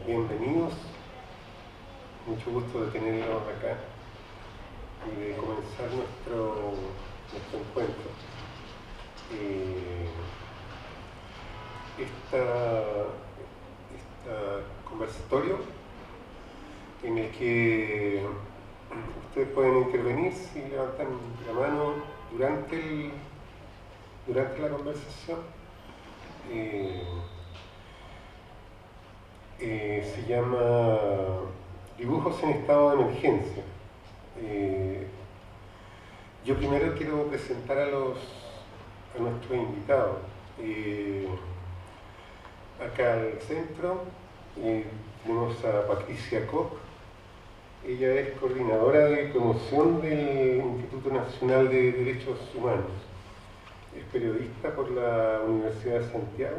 Bienvenidos, mucho gusto de tenerlos acá y de comenzar nuestro encuentro. Este conversatorio en el que ustedes pueden intervenir si levantan la mano durante la conversación. Se llama Dibujos en estado de emergencia. Yo primero quiero presentar a nuestros invitados. Acá al centro tenemos a Patricia Koch. Ella es coordinadora de promoción del Instituto Nacional de Derechos Humanos. Es periodista por la Universidad de Santiago,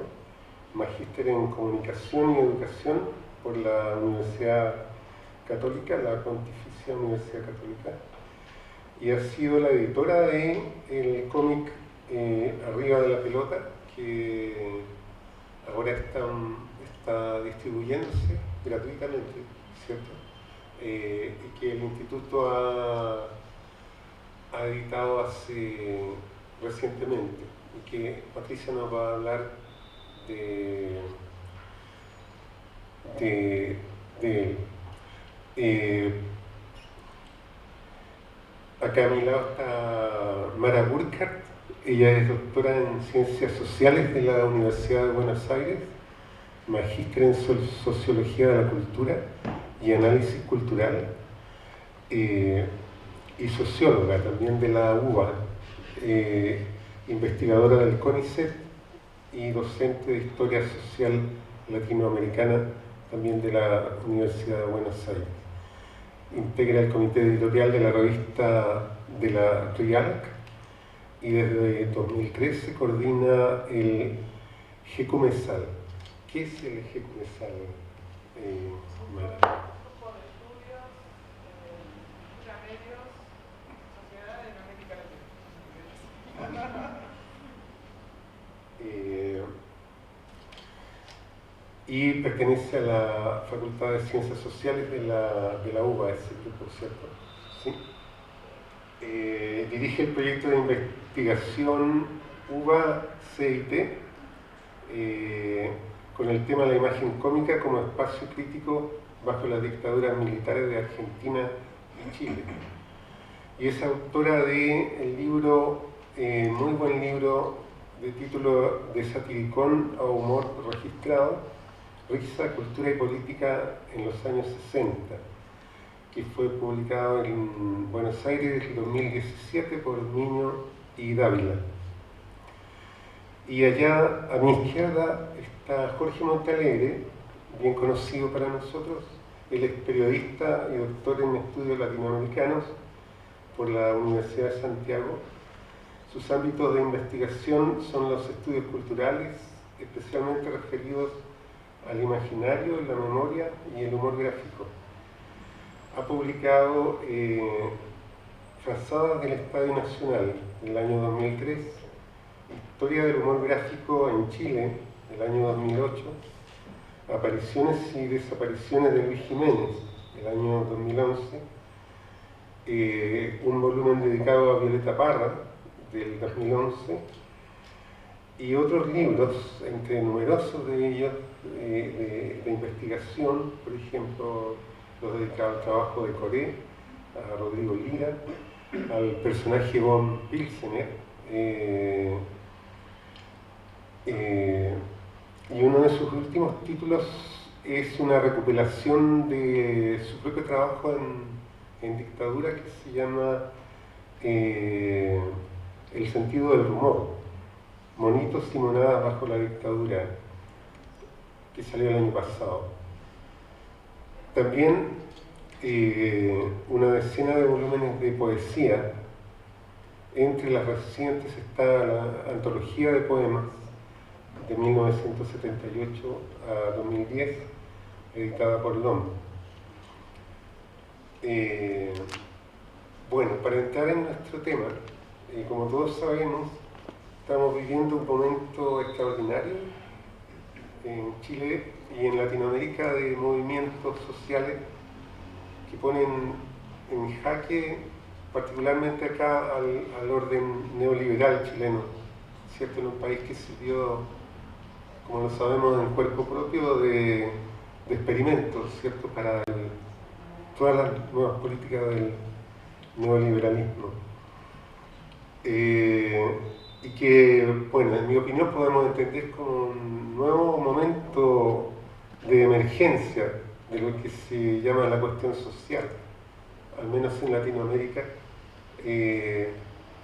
magíster en Comunicación y Educación por la Universidad Católica, la Pontificia Universidad Católica, y ha sido la editora del cómic Arriba de la Pelota, que ahora está distribuyéndose gratuitamente, ¿cierto? Y que el Instituto ha editado recientemente, y que Patricia nos va a hablar de él. Acá a mi lado está Mara Burkhardt. Ella es doctora en Ciencias Sociales de la Universidad de Buenos Aires, magíster en Sociología de la Cultura y Análisis Cultural, y socióloga también de la UBA, investigadora del CONICET y docente de Historia Social Latinoamericana también de la Universidad de Buenos Aires. Integra el comité editorial de la revista de la RIALC y desde 2013 coordina el GECUMESAL. ¿Qué es el GECUMESAL, Mara? Grupo de Estudios, Cultura, Medios, Sociedad en América Latina. Y pertenece a la Facultad de Ciencias Sociales de la UBA, ese grupo, ¿cierto? ¿Sí? Dirige el proyecto de investigación UBA-CIT con el tema de la imagen cómica como espacio crítico bajo las dictaduras militares de Argentina y Chile. Y es autora del libro, muy buen libro, de título De satiricón a humor registrado, Risa, Cultura y Política en los años 60, que fue publicado en Buenos Aires en 2017 por Niño y Dávila. Y allá a mi izquierda está Jorge Montalegre, bien conocido para nosotros. Él es periodista y doctor en estudios latinoamericanos por la Universidad de Santiago. Sus ámbitos de investigación son los estudios culturales, especialmente referidos al imaginario, la memoria y el humor gráfico. Ha publicado Frazadas del Estadio Nacional del año 2003, Historia del humor gráfico en Chile del año 2008, Apariciones y desapariciones de Luis Jiménez del año 2011, un volumen dedicado a Violeta Parra del 2011, y otros libros, entre numerosos de ellos, de investigación, por ejemplo, los dedicados al trabajo de Coré, a Rodrigo Lira, al personaje von Pilsener, y uno de sus últimos títulos es una recopilación de su propio trabajo en dictadura que se llama El sentido del rumor, Monitos y monadas bajo la dictadura, que salió el año pasado. También una decena de volúmenes de poesía. Entre las recientes está la antología de poemas de 1978 a 2010, editada por LOM. Bueno, para entrar en nuestro tema, como todos sabemos, estamos viviendo un momento extraordinario en Chile y en Latinoamérica de movimientos sociales que ponen en jaque, particularmente acá, al orden neoliberal chileno, ¿cierto? En un país que sirvió, como lo sabemos, en cuerpo propio de experimentos, ¿cierto? Para todas las nuevas políticas del neoliberalismo. Y que, bueno, en mi opinión podemos entender como un nuevo momento de emergencia de lo que se llama la cuestión social, al menos en Latinoamérica,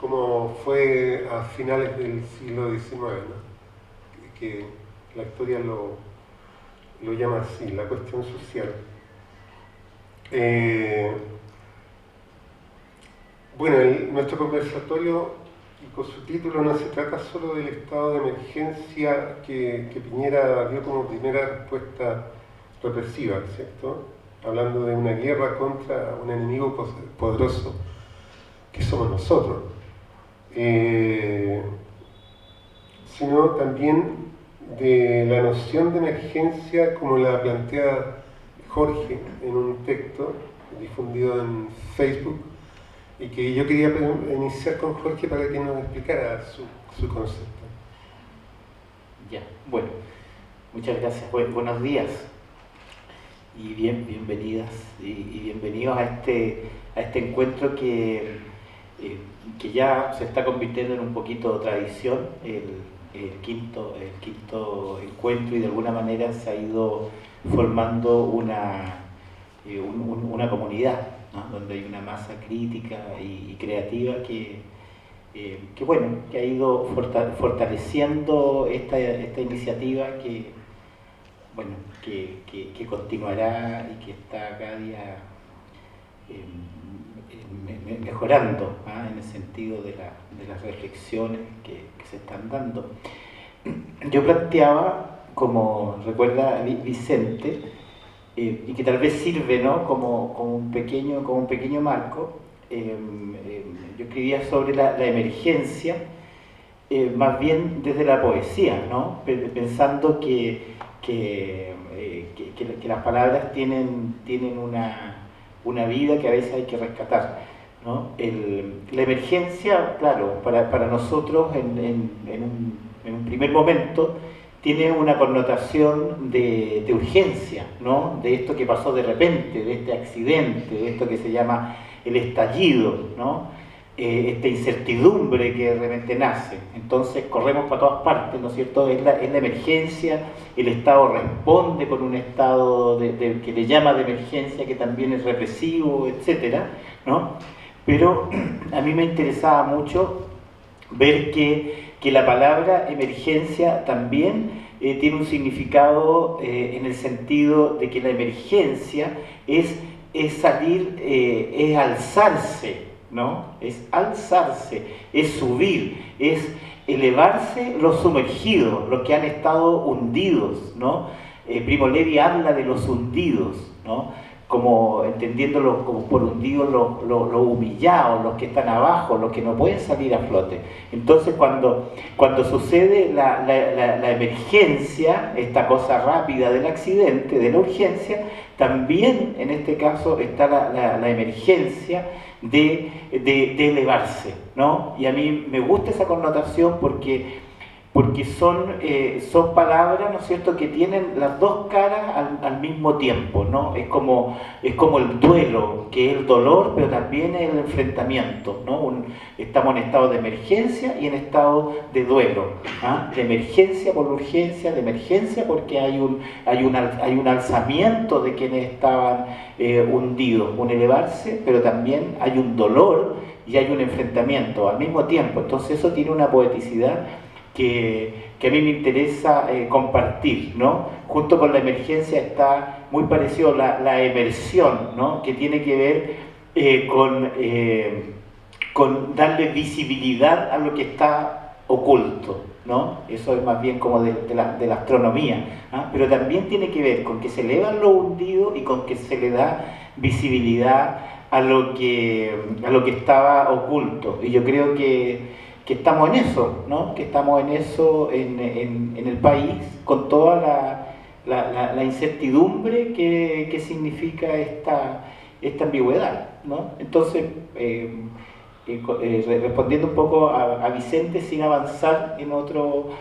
como fue a finales del siglo XIX, ¿no? Que la historia lo llama así, la cuestión social. Bueno, nuestro conversatorio, y con su título, no se trata solo del estado de emergencia que Piñera dio como primera respuesta represiva, ¿cierto? Hablando de una guerra contra un enemigo poderoso que somos nosotros, sino también de la noción de emergencia como la plantea Jorge en un texto difundido en Facebook, y que yo quería iniciar con Jorge para que nos explicara su concepto. Ya, bueno, muchas gracias. Buenos días y bienvenidas y bienvenidos a este encuentro que ya se está convirtiendo en un poquito tradición, el quinto encuentro, y de alguna manera se ha ido formando una comunidad, ¿no? Donde hay una masa crítica y creativa que ha ido fortaleciendo esta iniciativa que continuará y que está cada día mejorando, ¿ah? En el sentido de las reflexiones que se están dando. Yo planteaba, como recuerda Vicente, y que tal vez sirve, ¿no? como un pequeño marco, yo escribía sobre la emergencia, más bien desde la poesía, ¿no? Pensando que las palabras tienen una vida que a veces hay que rescatar, ¿no? La emergencia, claro, para nosotros en un primer momento tiene una connotación de urgencia, ¿no? De esto que pasó de repente, de este accidente, de esto que se llama el estallido, ¿no? Esta incertidumbre que de repente nace. Entonces corremos para todas partes, ¿no es cierto? Es la emergencia, el Estado responde con un estado que le llama de emergencia, que también es represivo, etcétera, ¿no? Pero a mí me interesaba mucho ver que la palabra emergencia también tiene un significado en el sentido de que la emergencia es salir, es alzarse, ¿no? Es alzarse, es subir, es elevarse los sumergidos, los que han estado hundidos, ¿no? Primo Levi habla de los hundidos, ¿no? Como entendiéndolo como por hundidos los humillados, los que están abajo, los que no pueden salir a flote. Entonces cuando sucede la emergencia, esta cosa rápida del accidente, de la urgencia, también en este caso está la emergencia de elevarse, ¿no? Y a mí me gusta esa connotación porque son palabras, ¿no es cierto?, que tienen las dos caras al mismo tiempo, ¿no? Es como el duelo, que es el dolor, pero también es el enfrentamiento, ¿no? Estamos en estado de emergencia y en estado de duelo, ¿ah? De emergencia por urgencia, de emergencia porque hay un alzamiento de quienes estaban hundidos, un elevarse, pero también hay un dolor y hay un enfrentamiento al mismo tiempo. Entonces eso tiene una poeticidad que a mí me interesa compartir, ¿no? Junto con la emergencia está muy parecido la emersión, ¿no? Que tiene que ver con darle visibilidad a lo que está oculto, ¿no? Eso es más bien como de la astronomía, ¿ah? Pero también tiene que ver con que se elevan lo hundido y con que se le da visibilidad a lo que estaba oculto. Y yo creo que que estamos en eso, ¿no? Que estamos en eso en el país, con toda la incertidumbre que significa esta ambigüedad, ¿no? Entonces, respondiendo un poco a Vicente, sin avanzar en otro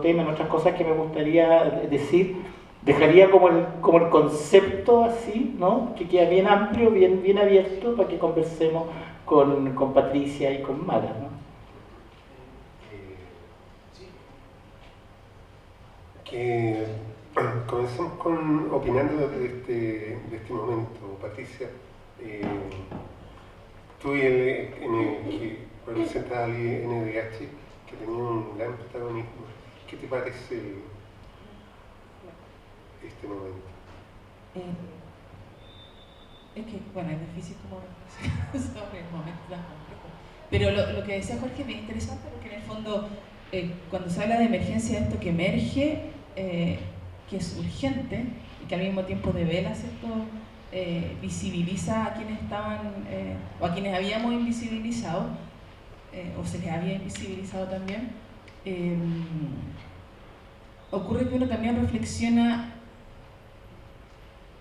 tema, en otras cosas que me gustaría decir, dejaría como el concepto así, ¿no? Que queda bien amplio, bien abierto, para que conversemos con Patricia y con Mara, ¿no? Que comencemos opinando de este momento, Patricia. Tú en el que representas al NDH, que tenía un gran protagonismo, ¿qué te parece este momento? Es que, bueno, es difícil como sobre el momento tan complejo. Pero lo que decía Jorge es bien interesante porque en el fondo, cuando se habla de emergencia, esto que emerge, que es urgente y que al mismo tiempo devela, ¿cierto? Visibiliza a quienes estaban, o a quienes habíamos invisibilizado, o se les había invisibilizado también, ocurre que uno también reflexiona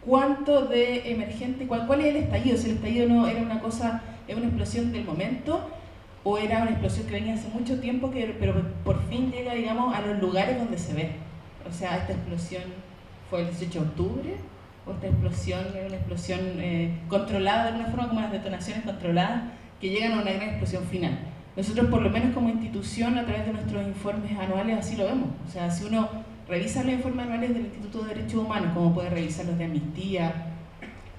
cuánto de emergente, cuál es el estallido, si el estallido no era una cosa, es una explosión del momento, o era una explosión que venía hace mucho tiempo, pero por fin llega, digamos, a los lugares donde se ve. O sea, esta explosión fue el 18 de octubre, o esta explosión era una explosión controlada de alguna forma, como las detonaciones controladas, que llegan a una gran explosión final. Nosotros, por lo menos como institución, a través de nuestros informes anuales, así lo vemos. O sea, si uno revisa los informes anuales del Instituto de Derechos Humanos, como puede revisar los de Amnistía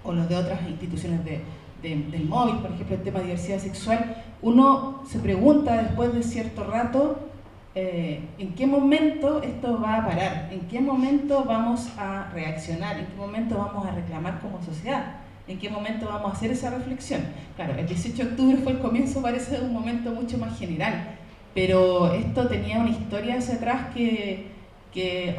o los de otras instituciones del móvil, por ejemplo, el tema de diversidad sexual, uno se pregunta después de cierto rato en qué momento esto va a parar, en qué momento vamos a reaccionar, en qué momento vamos a reclamar como sociedad, en qué momento vamos a hacer esa reflexión. Claro, el 18 de octubre fue el comienzo, parece un momento mucho más general, pero esto tenía una historia hacia atrás que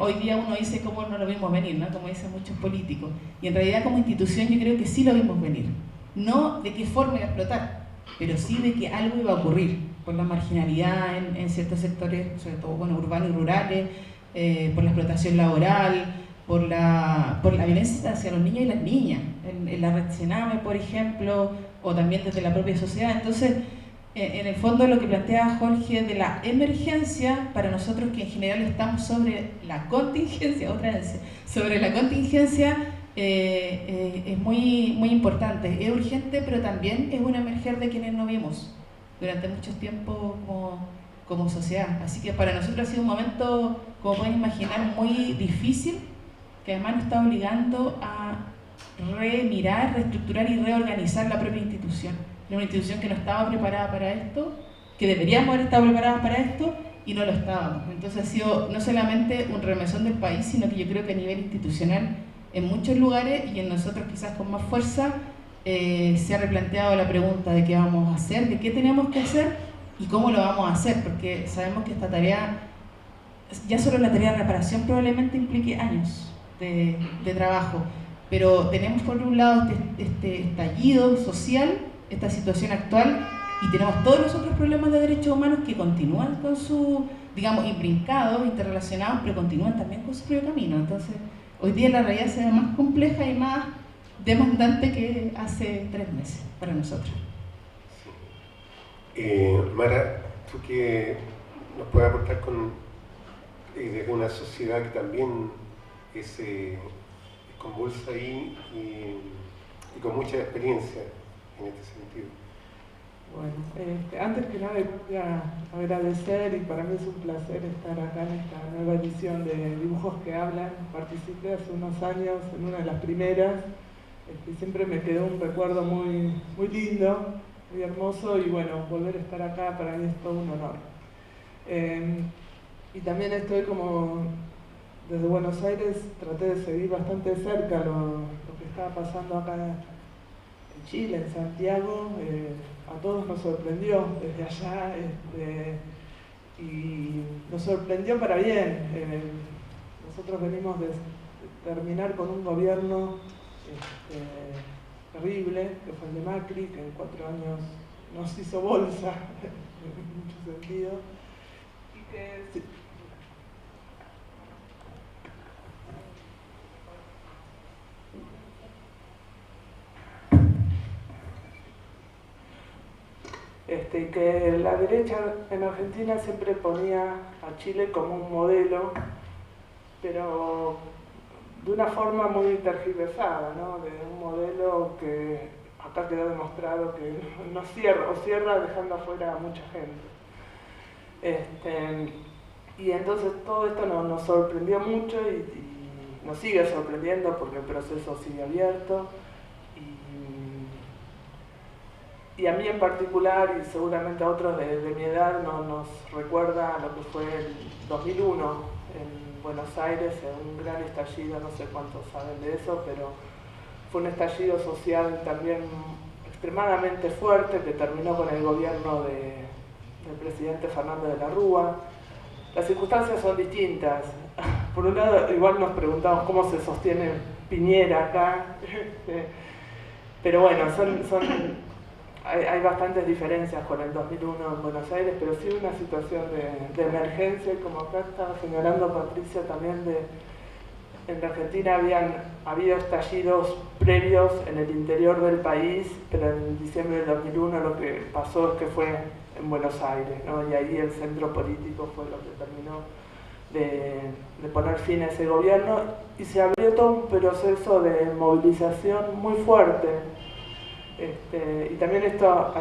hoy día uno dice cómo no lo vimos venir, ¿no? Como dicen muchos políticos. Y en realidad como institución yo creo que sí lo vimos venir. No de qué forma iba a explotar, pero sí de que algo iba a ocurrir por la marginalidad en ciertos sectores, sobre todo urbanos y rurales, por la explotación laboral, por la violencia hacia los niños y las niñas, en la red Sename, por ejemplo, o también desde la propia sociedad. Entonces, en el fondo lo que plantea Jorge de la emergencia, para nosotros que en general estamos sobre la contingencia, sobre la contingencia, es muy importante, es urgente, pero también es un emerger de quienes no vimos durante mucho tiempo como sociedad. Así que para nosotros ha sido un momento, como pueden imaginar, muy difícil, que además nos está obligando a remirar, reestructurar y reorganizar la propia institución. Era una institución que no estaba preparada para esto, que deberíamos haber estado preparadas para esto y no lo estábamos. Entonces ha sido no solamente un remesón del país, sino que yo creo que a nivel institucional en muchos lugares y en nosotros quizás con más fuerza se ha replanteado la pregunta de qué vamos a hacer, de qué tenemos que hacer y cómo lo vamos a hacer, porque sabemos que esta tarea, ya solo la tarea de reparación probablemente implique años de trabajo, pero tenemos por un lado este estallido social, esta situación actual, y tenemos todos los otros problemas de derechos humanos que continúan con su, digamos, imbrincados, interrelacionados, pero continúan también con su propio camino. Entonces, hoy día la realidad se ve más compleja y más demandante que hace 3 meses para nosotros. Mara, tú que nos puedes aportar desde una sociedad que también es convulsa ahí y con mucha experiencia en este sentido. Bueno, antes que nada voy a agradecer y para mí es un placer estar acá en esta nueva edición de Dibujos que Hablan. Participé hace unos años en una de las primeras. Siempre me quedó un recuerdo muy lindo, muy hermoso y bueno, volver a estar acá para mí es todo un honor. Y también estoy como desde Buenos Aires, traté de seguir bastante de cerca lo que estaba pasando acá en Chile, en Santiago. A todos nos sorprendió desde allá y nos sorprendió para bien. Nosotros venimos de terminar con un gobierno terrible, que fue el de Macri, que en 4 años nos hizo bolsa en muchos sentidos. Y que y que la derecha en Argentina siempre ponía a Chile como un modelo, pero de una forma muy tergiversada, ¿no? De un modelo que acá quedó demostrado que no cierra, o cierra dejando afuera a mucha gente. Y entonces todo esto nos sorprendió mucho y nos sigue sorprendiendo porque el proceso sigue abierto. Y a mí en particular, y seguramente a otros de mi edad, nos recuerda a lo que fue el 2001 en Buenos Aires, un gran estallido, no sé cuántos saben de eso, pero fue un estallido social también extremadamente fuerte que terminó con el gobierno del presidente Fernando de la Rúa. Las circunstancias son distintas. Por un lado, igual nos preguntamos cómo se sostiene Piñera acá, pero bueno, hay bastantes diferencias con el 2001 en Buenos Aires, pero sí una situación de emergencia, y como acá estaba señalando Patricia también, en Argentina habían habido estallidos previos en el interior del país, pero en diciembre del 2001 lo que pasó es que fue en Buenos Aires, ¿no? Y ahí el centro político fue lo que terminó de poner fin a ese gobierno, y se abrió todo un proceso de movilización muy fuerte. Y también esto,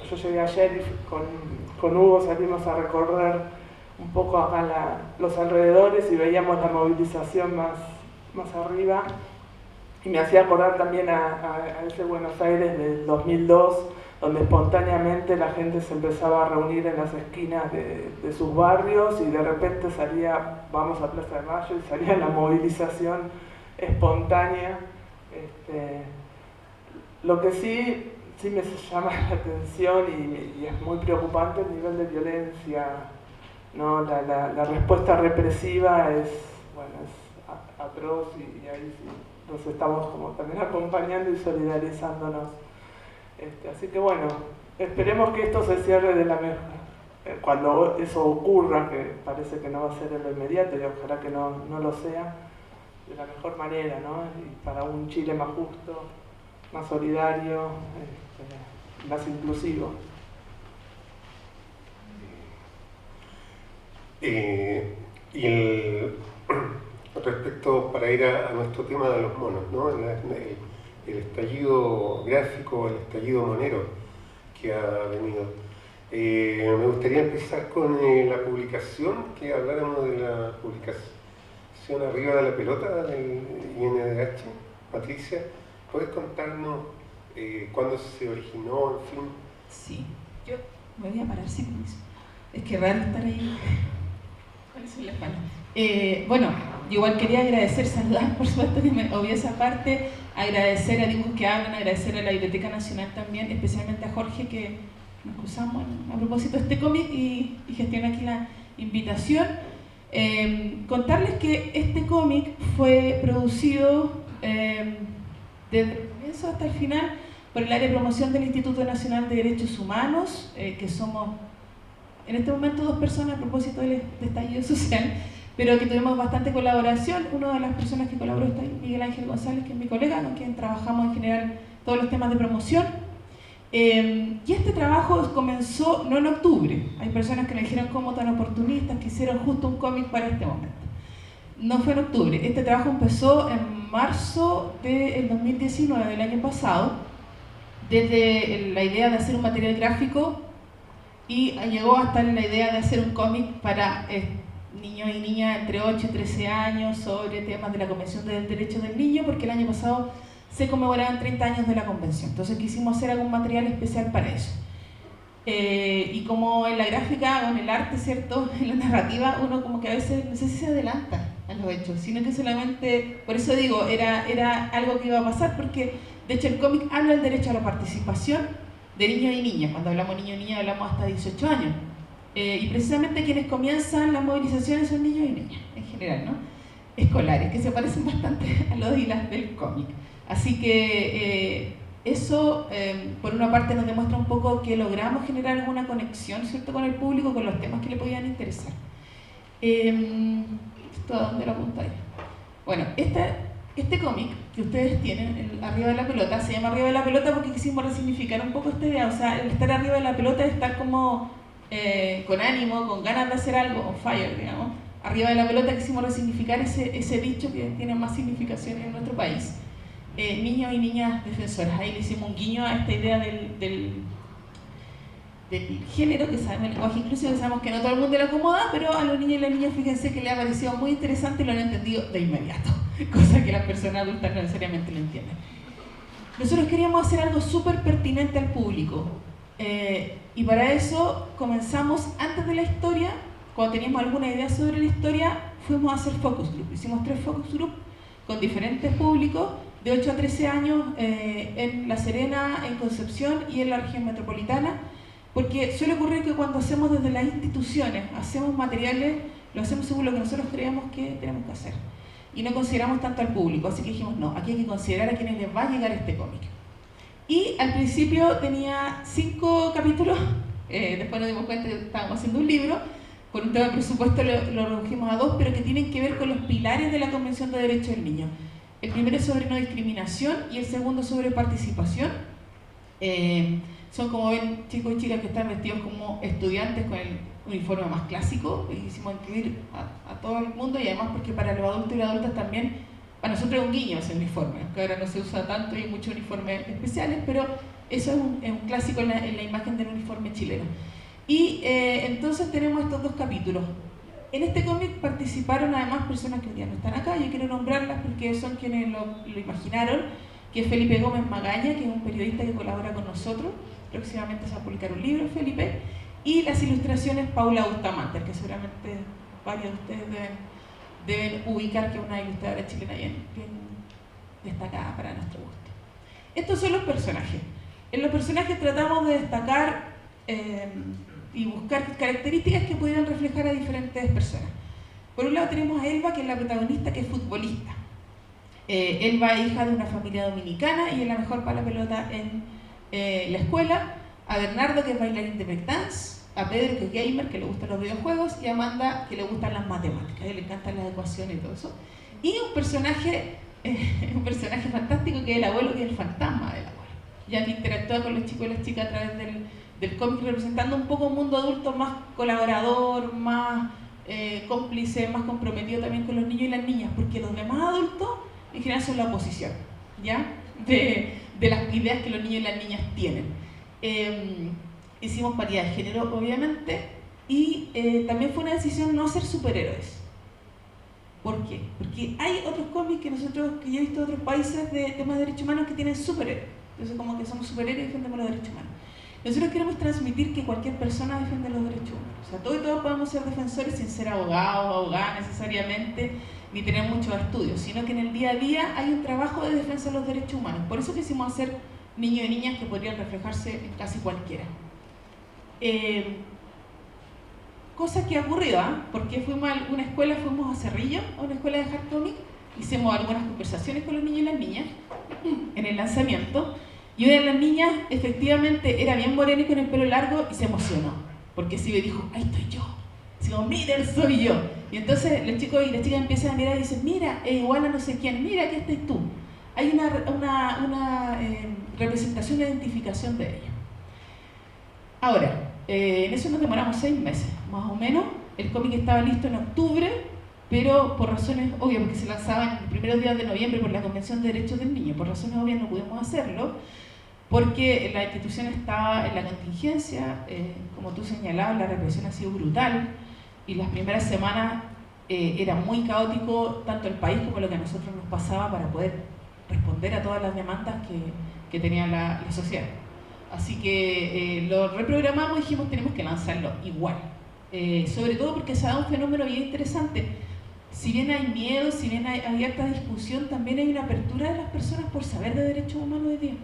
yo llegué ayer y con Hugo salimos a recorrer un poco acá los alrededores y veíamos la movilización más arriba, y me hacía acordar también a ese Buenos Aires del 2002, donde espontáneamente la gente se empezaba a reunir en las esquinas de sus barrios, y de repente vamos a Plaza de Mayo, y salía la movilización espontánea. Lo que sí me llama la atención y es muy preocupante el nivel de violencia, ¿no? La respuesta represiva es atroz, y ahí sí nos estamos como también acompañando y solidarizándonos. Así que bueno, esperemos que esto se cierre de la mejor. Cuando eso ocurra, que parece que no va a ser en lo inmediato, y ojalá que no lo sea, de la mejor manera, ¿no? Y para un Chile más justo, más solidario, más inclusivo. Respecto, para ir a nuestro tema de los monos, ¿no? El estallido gráfico, el estallido monero que ha venido. Me gustaría empezar con la publicación, que habláramos de la publicación Arriba de la Pelota del INDH. Patricia, ¿puedes contarnos cuándo se originó, en fin? Sí, yo me voy a parar sin permiso. Es que raro estar ahí. ¿Cuáles son las manos? Bueno, yo igual quería agradecer, saludar, por supuesto que me obvié esa parte, agradecer a Dibujos que Hablan, agradecer a la Biblioteca Nacional también, especialmente a Jorge, que nos cruzamos a propósito de este cómic y gestiona aquí la invitación. Contarles que este cómic fue producido desde el comienzo hasta el final por el área de promoción del Instituto Nacional de Derechos Humanos, que somos en este momento 2 personas a propósito del estallido social, pero que tuvimos bastante colaboración. Una de las personas que colaboró está Miguel Ángel González, que es mi colega, con quien trabajamos en general todos los temas de promoción. Y este trabajo comenzó no en octubre. Hay personas que me dijeron cómo tan oportunistas que hicieron justo un cómic para este momento. No fue en octubre. Este trabajo empezó en marzo del 2019, del año pasado, desde la idea de hacer un material gráfico, y llegó hasta la idea de hacer un cómic para niños y niñas entre 8 y 13 años sobre temas de la Convención del Derecho del Niño, porque el año pasado se conmemoraban 30 años de la Convención. Entonces quisimos hacer algún material especial para eso. Y como en la gráfica o en el arte, ¿cierto?, en la narrativa, uno como que a veces no sé si se adelanta a los hechos, sino que solamente, por eso digo, era algo que iba a pasar, porque de hecho el cómic habla del derecho a la participación de niños y niñas. Cuando hablamos de niños y niñas hablamos hasta 18 años. Y precisamente quienes comienzan las movilizaciones son niños y niñas, en general, ¿no? Escolares, que se parecen bastante a los y las del cómic. Así que Eso, por una parte, nos demuestra un poco que logramos generar alguna conexión, ¿cierto?, con el público, con los temas que le podían interesar. ¿Esto a dónde lo apuntáis? Bueno, este cómic que ustedes tienen, el Arriba de la Pelota, se llama Arriba de la Pelota porque quisimos resignificar un poco esta idea. O sea, el estar arriba de la pelota es estar como con ánimo, con ganas de hacer algo, on fire, digamos. Arriba de la pelota quisimos resignificar ese dicho que tiene más significación en nuestro país. Niños y niñas defensoras. Ahí le hicimos un guiño a esta idea del género, que sabemos, el lenguaje inclusivo, que sabemos que no todo el mundo le acomoda, pero a los niños y las niñas, fíjense que le ha parecido muy interesante y lo han entendido de inmediato, cosa que las personas adultas no necesariamente lo entienden. Nosotros queríamos hacer algo súper pertinente al público, y para eso comenzamos antes de la historia. Cuando teníamos alguna idea sobre la historia, fuimos a hacer focus group. Hicimos 3 focus group con diferentes públicos de 8 a 13 años en La Serena, en Concepción y en la región metropolitana, porque suele ocurrir que cuando hacemos desde las instituciones, hacemos materiales, lo hacemos según lo que nosotros creemos que tenemos que hacer y no consideramos tanto al público, así que dijimos no, aquí hay que considerar a quienes les va a llegar este cómic. Y al principio tenía 5 capítulos, después nos dimos cuenta que estábamos haciendo un libro. Por un tema de presupuesto lo redujimos a 2, pero que tienen que ver con los pilares de la Convención de Derechos del Niño. El primero es sobre no discriminación y el segundo sobre participación. Son, como ven, chicos y chicas que están vestidos como estudiantes con el uniforme más clásico. Hicimos incluir a todo el mundo, y además porque para los adultos y las adultas también, para nosotros es un guiño ese uniforme, que ahora no se usa tanto y hay muchos uniformes especiales, pero eso es un clásico en la imagen del uniforme chileno. Y entonces tenemos estos 2 capítulos. En este cómic participaron además personas que hoy día no están acá, yo quiero nombrarlas porque son quienes lo imaginaron, que es Felipe Gómez Magaña, que es un periodista que colabora con nosotros. Próximamente se va a publicar un libro, Felipe. Y las ilustraciones, Paula Bustamante, que seguramente varios de ustedes deben ubicar, que es una ilustradora chilena bien destacada para nuestro gusto. Estos son los personajes. En los personajes tratamos de destacar y buscar características que pudieran reflejar a diferentes personas. Por un lado tenemos a Elba, que es la protagonista, que es futbolista. Elba es hija de una familia dominicana y es la mejor para la pelota en la escuela. A Bernardo, que es bailarín de breakdance. A Pedro, que es gamer, que le gustan los videojuegos. Y a Amanda, que le gustan las matemáticas, a él le encantan las ecuaciones y todo eso. Y un personaje fantástico, que es el abuelo, que es el fantasma del abuelo. Ya que interactúa con los chicos y las chicas a través del cómic, representando un poco un mundo adulto más colaborador, más cómplice, más comprometido también con los niños y las niñas, porque los demás adultos en general son la oposición, ¿ya? De las ideas que los niños y las niñas tienen. Hicimos paridad de género, obviamente, y también fue una decisión no ser superhéroes. ¿Por qué? Porque hay otros cómics que yo he visto de otros países de temas de derechos humanos que tienen superhéroes. Entonces, como que somos superhéroes y defendemos los derechos humanos. Nosotros queremos transmitir que cualquier persona defiende los derechos humanos. O sea, todos y todas podemos ser defensores sin ser abogados o abogadas necesariamente, ni tener muchos estudios, sino que en el día a día hay un trabajo de defensa de los derechos humanos. Por eso quisimos hacer niños y niñas que podrían reflejarse en casi cualquiera. Cosa que ha ocurrido, porque fuimos a una escuela, fuimos a Cerrillo, a una escuela de hard comic, hicimos algunas conversaciones con los niños y las niñas en el lanzamiento. Y una de las niñas efectivamente era bien morena y con el pelo largo y se emocionó, porque sí me dijo, ahí estoy yo. Digo, miren, soy yo. Y entonces los chicos y las chicas empiezan a mirar y dicen, mira, es igual a no sé quién, mira, aquí estás tú. Hay una representación, una identificación de ella. Ahora, en eso nos demoramos 6 meses, más o menos. El cómic estaba listo en octubre, pero por razones obvias, porque se lanzaba en los primeros días de noviembre por la Convención de Derechos del Niño, por razones obvias no pudimos hacerlo, porque la institución estaba en la contingencia, como tú señalabas, la represión ha sido brutal, y las primeras semanas era muy caótico, tanto el país como lo que a nosotros nos pasaba para poder responder a todas las demandas que tenía la sociedad. Así que lo reprogramamos y dijimos, tenemos que lanzarlo igual. Sobre todo porque se ha dado un fenómeno bien interesante. Si bien hay miedo, si bien hay abierta discusión, también hay una apertura de las personas por saber de derechos humanos hoy día.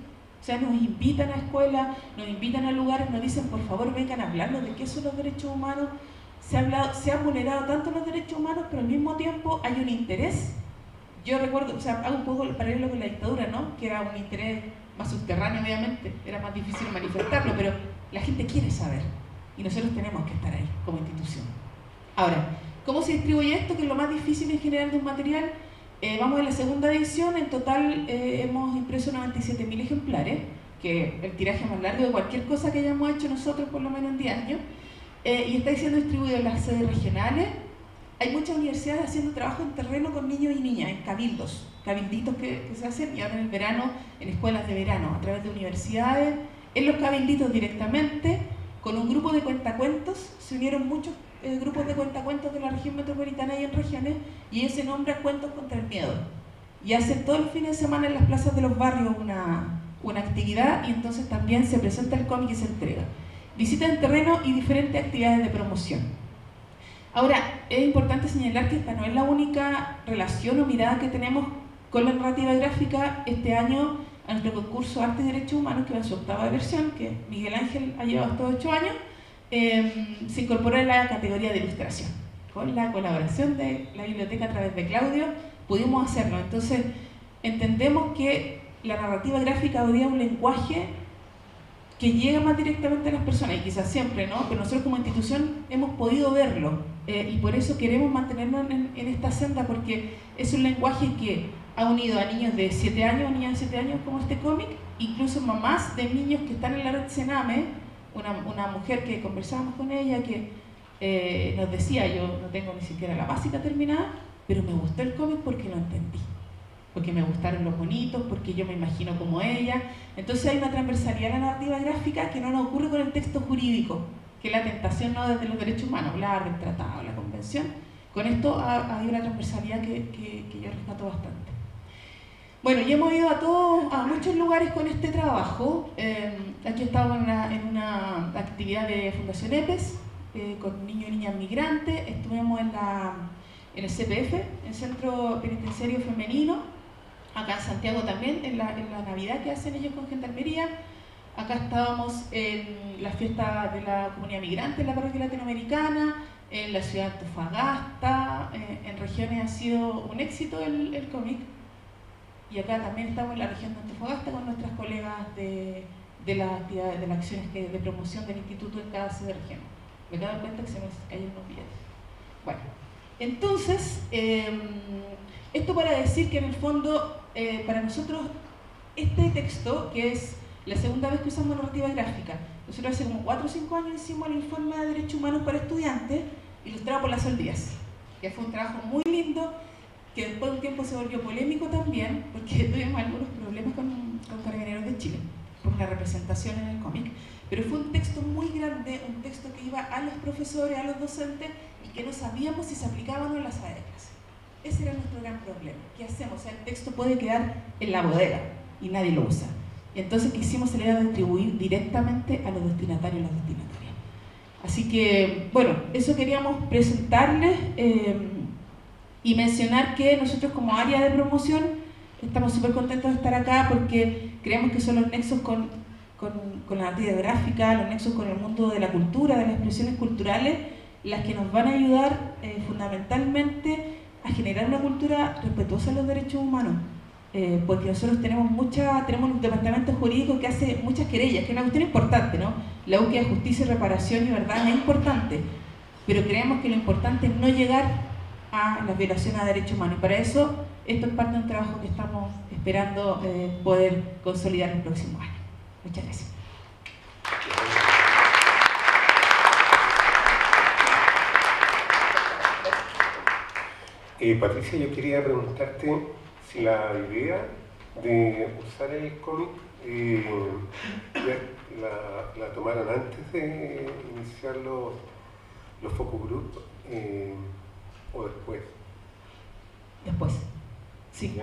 O sea, nos invitan a escuelas, nos invitan a lugares, nos dicen, por favor, vengan a hablarnos de qué son los derechos humanos. Se han vulnerado tanto los derechos humanos, pero al mismo tiempo hay un interés. Yo recuerdo, o sea, hago un poco el paralelo con la dictadura, ¿no? Que era un interés más subterráneo obviamente, era más difícil manifestarlo, pero la gente quiere saber y nosotros tenemos que estar ahí como institución. Ahora, ¿cómo se distribuye esto? Que es lo más difícil en general de un material. Vamos en la segunda edición, en total hemos impreso 97.000 ejemplares, que es el tiraje más largo de cualquier cosa que hayamos hecho nosotros por lo menos en 10 años, y está siendo distribuido en las sedes regionales. Hay muchas universidades haciendo trabajo en terreno con niños y niñas, en cabilditos que se hacen, y ahora en el verano, en escuelas de verano, a través de universidades, en los cabilditos directamente, con un grupo de cuentacuentos. Se unieron muchos grupos de cuentacuentos de la región metropolitana y en regiones, y ellos se nombran Cuentos contra el Miedo. Y hacen todos los fines de semana en las plazas de los barrios una actividad, y entonces también se presenta el cómic y se entrega. Visitas en terreno y diferentes actividades de promoción. Ahora, es importante señalar que esta no es la única relación o mirada que tenemos con la narrativa gráfica. Este año, a nuestro concurso Arte y Derechos Humanos, que va en su 8ª versión, que Miguel Ángel ha llevado estos 8 años, se incorporó en la categoría de ilustración. Con la colaboración de la biblioteca a través de Claudio, pudimos hacerlo. Entonces, entendemos que la narrativa gráfica hoy día es un lenguaje que llega más directamente a las personas, y quizás siempre, ¿no? Pero nosotros como institución hemos podido verlo, y por eso queremos mantenernos en esta senda, porque es un lenguaje que ha unido a niños de 7 años, niñas de 7 años como este cómic, incluso mamás de niños que están en la red Sename, una mujer que conversábamos con ella, que nos decía: yo no tengo ni siquiera la básica terminada, pero me gustó el cómic porque lo entendí, porque me gustaron los bonitos, porque yo me imagino como ella. Entonces hay una transversalidad en la narrativa gráfica que no nos ocurre con el texto jurídico, que es la tentación, ¿no?, desde los derechos humanos, hablar del tratado, la convención. Con esto hay una transversalidad que yo rescato bastante. Bueno, ya hemos ido a muchos lugares con este trabajo. Aquí estamos en una actividad de Fundación EPES, con niños y niñas migrantes. Estuvimos en el CPF, el Centro Penitenciario Femenino, acá en Santiago también, en la Navidad que hacen ellos con Gendarmería. Acá estábamos en la fiesta de la comunidad migrante en la parroquia latinoamericana, en la ciudad de Antofagasta. En regiones ha sido un éxito el cómic. Y acá también estamos en la región de Antofagasta con nuestras colegas de las actividades, de las acciones de promoción del instituto en cada sede de región. Me he dado cuenta que se me cayeron los billetes. Bueno, entonces, esto para decir que en el fondo, para nosotros, este texto, que es la segunda vez que usamos narrativa gráfica, nosotros hace como 4 o 5 años hicimos el informe de derechos humanos para estudiantes, ilustrado por la Sol Díaz, que fue un trabajo muy lindo, que después de un tiempo se volvió polémico también, porque tuvimos algunos problemas con Carabineros de Chile, por la representación en el cómic, pero fue un texto muy grande, un texto que iba a los profesores, a los docentes, y que no sabíamos si se aplicaba o no en la sala de clase. Ese era nuestro gran problema. ¿Qué hacemos? O sea, el texto puede quedar en la bodega y nadie lo usa. Y entonces quisimos salir a distribuir directamente a los destinatarios y las destinatarias. Así que, bueno, eso queríamos presentarles y mencionar que nosotros como área de promoción estamos súper contentos de estar acá porque creemos que son los nexos con la narrativa gráfica, los nexos con el mundo de la cultura, de las expresiones culturales, las que nos van a ayudar fundamentalmente a generar una cultura respetuosa de los derechos humanos. Porque nosotros tenemos un departamento jurídico que hace muchas querellas, que es una cuestión importante, ¿no? La búsqueda de justicia, reparación y verdad es importante, pero creemos que lo importante es no llegar a las violaciones a derechos humanos, y para eso esto es parte de un trabajo que estamos esperando poder consolidar en el próximo año. Muchas gracias. Patricia, yo quería preguntarte si la idea de usar el cómic la tomaron antes de iniciar los focus group o después. Después. Sí,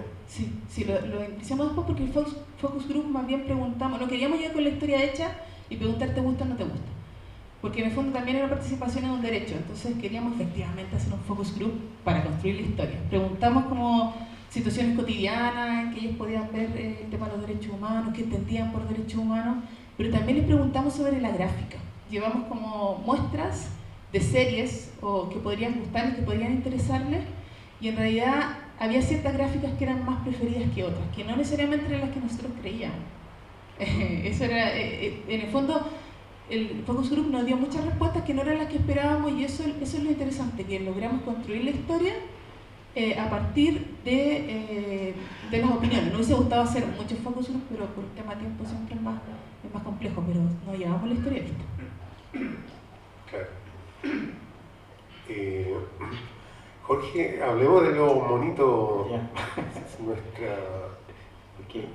sí, lo iniciamos después porque el focus group más bien preguntamos, no queríamos llegar con la historia hecha y preguntar ¿te gusta o no te gusta? Porque en el fondo también era participación en un derecho, entonces queríamos efectivamente hacer un focus group para construir la historia. Preguntamos como situaciones cotidianas en que ellos podían ver el tema de los derechos humanos, qué entendían por derechos humanos, pero también les preguntamos sobre la gráfica. Llevamos como muestras de series o que podrían gustarles, que podrían interesarles, y en realidad había ciertas gráficas que eran más preferidas que otras, que no necesariamente eran las que nosotros creíamos. Eso era, en el fondo, el focus group nos dio muchas respuestas que no eran las que esperábamos, y eso es lo interesante, que logramos construir la historia a partir de las opiniones. Nos hubiese gustado hacer muchos focus group, pero por el tema de tiempo siempre es más complejo, pero nos llevamos la historia lista. Claro. Jorge, hablemos de los monitos. Nuestra... Okay.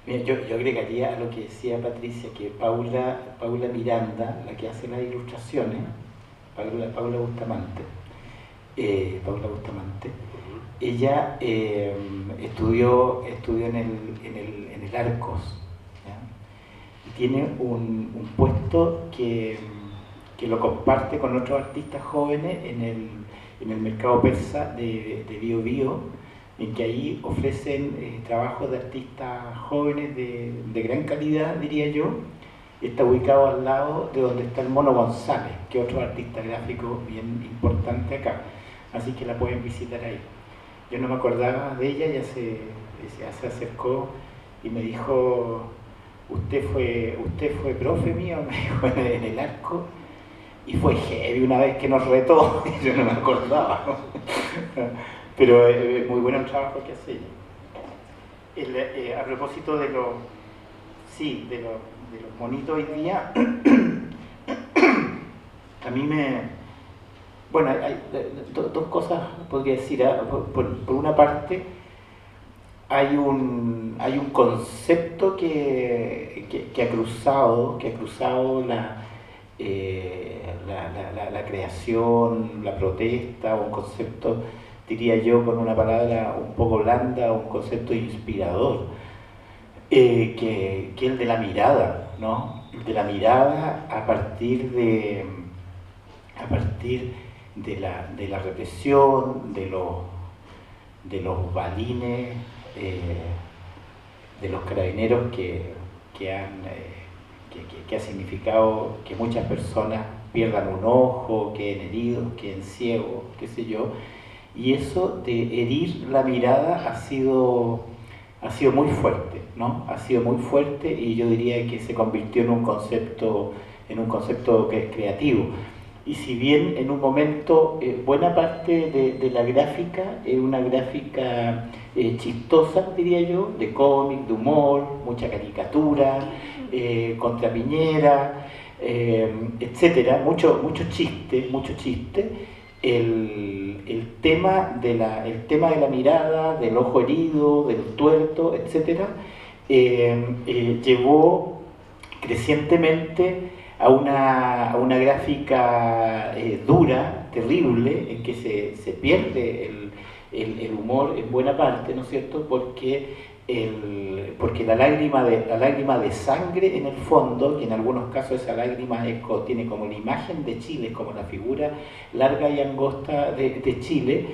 Mira, yo agregaría a lo que decía Patricia, que Paula Miranda, la que hace las ilustraciones, Paula Bustamante, ella estudió en el Arcos, ¿ya? Y tiene un puesto que lo comparte con otros artistas jóvenes en el mercado persa de Bío Bío, en que ahí ofrecen trabajos de artistas jóvenes de gran calidad, diría yo. Está ubicado al lado de donde está el Mono González, que es otro artista gráfico bien importante acá, así que la pueden visitar ahí. Yo no me acordaba de ella, ya se acercó y me dijo: usted fue profe mío, me dijo, en el Arco, y fue heavy una vez que nos retó. Yo no me acordaba, ¿no? Pero es muy bueno el trabajo que hace ella. A propósito de los monitos hoy día, a mí bueno, hay dos cosas podría decir. Por una parte, hay un concepto que ha cruzado la creación, la protesta, un concepto, diría yo con una palabra un poco blanda, un concepto inspirador, que es el de la mirada, ¿no? De la mirada a partir de la represión, de los balines, de los carabineros que ha significado que muchas personas pierdan un ojo, queden heridos, queden ciegos, qué sé yo. Y eso de herir la mirada ha sido muy fuerte, ¿no? Ha sido muy fuerte, y yo diría que se convirtió en un concepto que es creativo. Y si bien en un momento buena parte de la gráfica es una gráfica chistosa, diría yo, de cómic, de humor, mucha caricatura, contra Piñera, etcétera, mucho chiste. El tema de la mirada, del ojo herido, del tuerto, etcétera, llevó crecientemente a una gráfica dura, terrible, en que se pierde el humor en buena parte, ¿no es cierto? Porque la lágrima de sangre en el fondo, que en algunos casos esa lágrima tiene como la imagen de Chile, como la figura larga y angosta de Chile,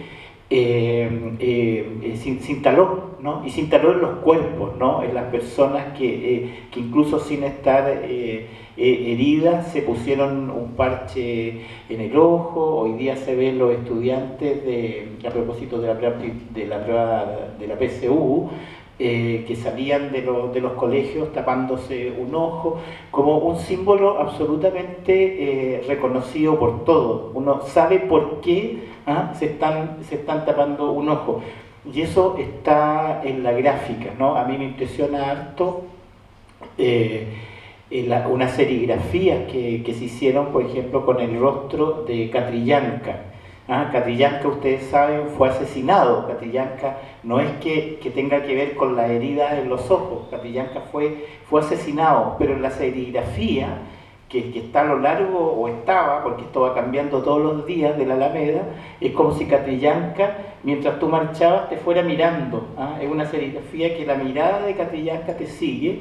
se instaló, ¿no? Y se instaló en los cuerpos, ¿no? En las personas que incluso sin estar heridas se pusieron un parche en el ojo. Hoy día se ven los estudiantes a propósito de la prueba de la PSU, que salían de los colegios tapándose un ojo, como un símbolo absolutamente reconocido por todos. Uno sabe por qué se están tapando un ojo, y eso está en la gráfica, ¿no? A mí me impresiona harto unas serigrafías que se hicieron, por ejemplo, con el rostro de Catrillanca. Catrillanca, ustedes saben, fue asesinado. Catrillanca no es que tenga que ver con la herida en los ojos. Catrillanca fue asesinado, pero en la serigrafía que está a lo largo, o estaba, porque esto va cambiando todos los días, de la Alameda, es como si Catrillanca, mientras tú marchabas, te fuera mirando. Es una serigrafía que la mirada de Catrillanca te sigue,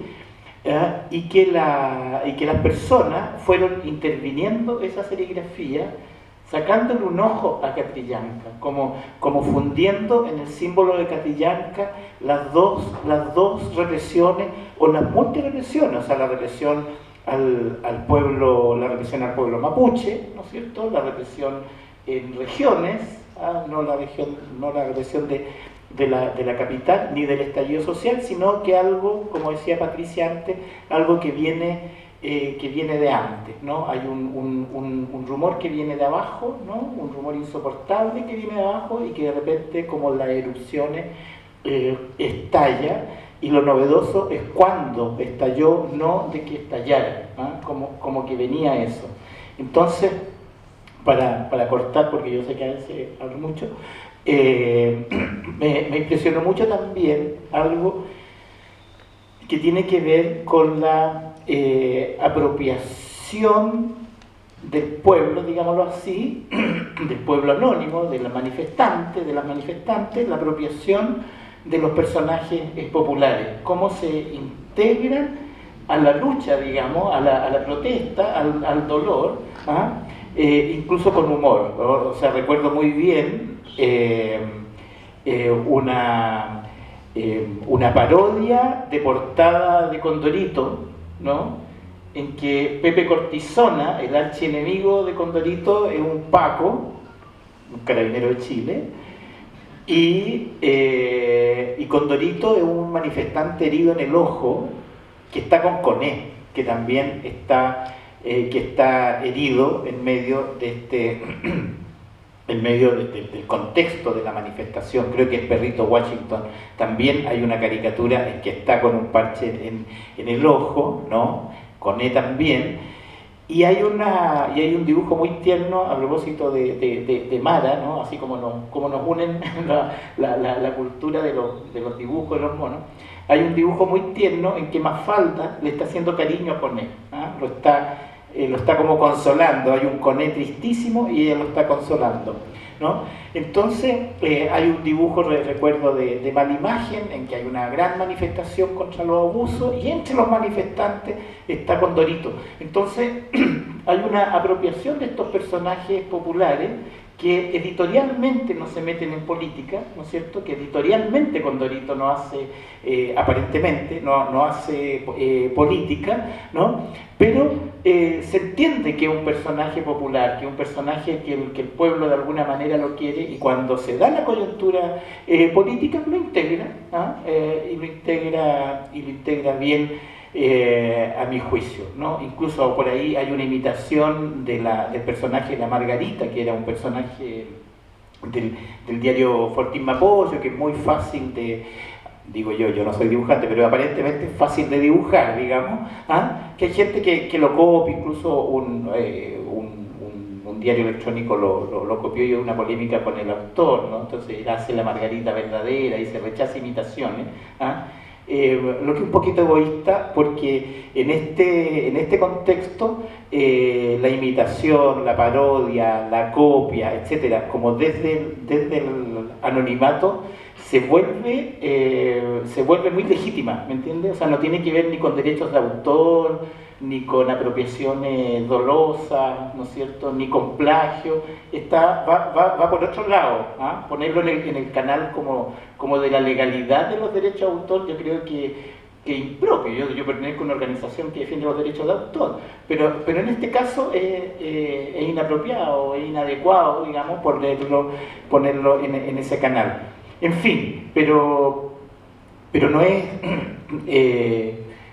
y que las personas fueron interviniendo esa serigrafía, sacándole un ojo a Catrillanca, como fundiendo en el símbolo de Catrillanca las dos represiones, o las multirepresiones, o sea, la represión al pueblo mapuche, ¿no es cierto?, la represión en regiones, no la represión de la capital ni del estallido social, sino que algo, como decía Patricia antes, algo que viene de antes, ¿no? Hay un rumor que viene de abajo, ¿no? Un rumor insoportable que viene de abajo y que de repente, como las erupciones, estalla, y lo novedoso es cuándo estalló, no de que estallara, ¿no? Como que venía eso. Entonces, para cortar, porque yo sé que a veces hablo mucho, me impresionó mucho también algo que tiene que ver con la apropiación del pueblo, digámoslo así, del pueblo anónimo, de las manifestantes, la apropiación de los personajes populares, cómo se integran a la lucha, digamos, a la protesta, al dolor, ¿ah? Incluso con humor, ¿no? O sea, recuerdo muy bien una parodia de portada de Condorito, ¿no? En que Pepe Cortisona, el archienemigo de Condorito, es un Paco, un carabinero de Chile, y Condorito es un manifestante herido en el ojo que está con Coné, que también está herido en medio de del contexto de la manifestación. Creo que es Perrito Washington. También hay una caricatura en que está con un parche en el ojo, ¿no? Coné también. Y hay un dibujo muy tierno a propósito de Mara, ¿no? Así como nos unen la cultura de los dibujos de los monos. Hay un dibujo muy tierno en que Mafalda le está haciendo cariño a Coné, ¿ah? Lo está como consolando. Hay un Coné tristísimo y ella lo está consolando, ¿no? Entonces hay un dibujo, recuerdo, de Mala Imagen, en que hay una gran manifestación contra los abusos y entre los manifestantes está Condorito. Entonces hay una apropiación de estos personajes populares que editorialmente no se meten en política, ¿no es cierto? Que editorialmente Condorito no hace, aparentemente, no hace política, ¿no? Pero se entiende que es un personaje popular, que es un personaje que el pueblo de alguna manera lo quiere, y cuando se da la coyuntura política lo integra, ¿ah? Y lo integra bien, a mi juicio, ¿no? Incluso por ahí hay una imitación del personaje de la Margarita, que era un personaje del diario Fortín Mapocho, que es muy fácil de, digo yo no soy dibujante, pero aparentemente es fácil de dibujar, digamos, ¿ah? Que hay gente que lo copia, incluso un diario electrónico lo copió y hubo una polémica con el autor, ¿no? Entonces él hace la Margarita verdadera y se rechaza imitaciones, ¿ah? Lo que es un poquito egoísta, porque en este contexto la imitación, la parodia, la copia, etcétera, como desde el anonimato se vuelve muy legítima, ¿me entiendes? O sea, no tiene que ver ni con derechos de autor, ni con apropiaciones dolosas, ¿no es cierto?, ni con plagio. Va por otro lado, ¿ah? Ponerlo en el canal como de la legalidad de los derechos de autor, yo creo que impropio. Yo pertenezco a una organización que defiende los derechos de autor, pero en este caso es inapropiado, es inadecuado, digamos, ponerlo en ese canal. En fin, pero no es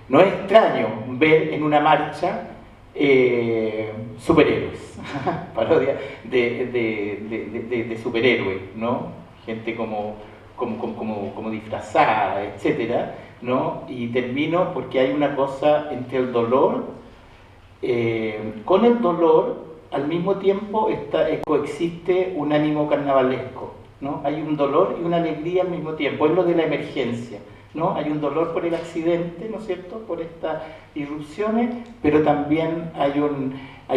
extraño ver en una marcha superhéroes, parodia de superhéroes, ¿no? Gente como disfrazada, etcétera, ¿no? Y termino porque hay una cosa entre el dolor, con el dolor al mismo tiempo coexiste un ánimo carnavalesco, ¿no? Hay un dolor y una alegría al mismo tiempo, es lo de la emergencia, ¿no? Hay un dolor por el accidente, ¿no es cierto?, por estas irrupciones, pero también hay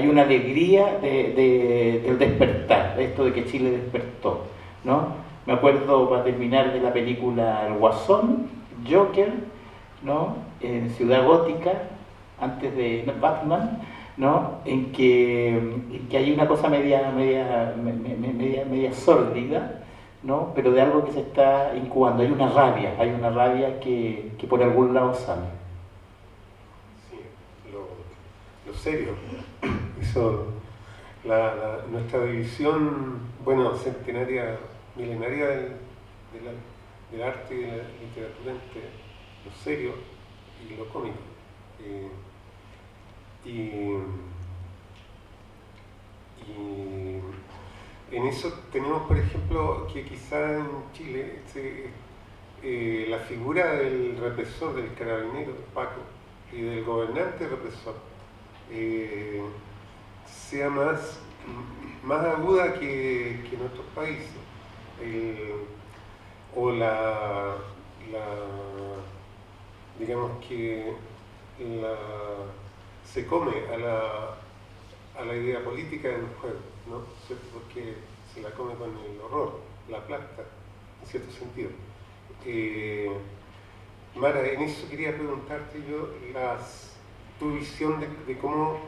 una alegría del despertar, esto de que Chile despertó, ¿no? Me acuerdo, para terminar, de la película El Guasón, Joker, ¿no? En Ciudad Gótica, antes de Batman, ¿no? En que hay una cosa media sórdida, ¿no? Pero de algo que se está incubando. Hay una rabia que por algún lado sale. Sí, lo serio. Eso, nuestra división, bueno, centenaria, milenaria del arte y de la literatura entre lo serio y lo cómico. Y en eso tenemos, por ejemplo, que quizá en Chile la figura del represor, del carabinero, Paco, y del gobernante represor sea más aguda que en otros países. Digamos que se come a la idea política del juego, ¿no? Porque se la come con el horror, la aplasta, en cierto sentido. Mara, en eso quería preguntarte yo tu visión de cómo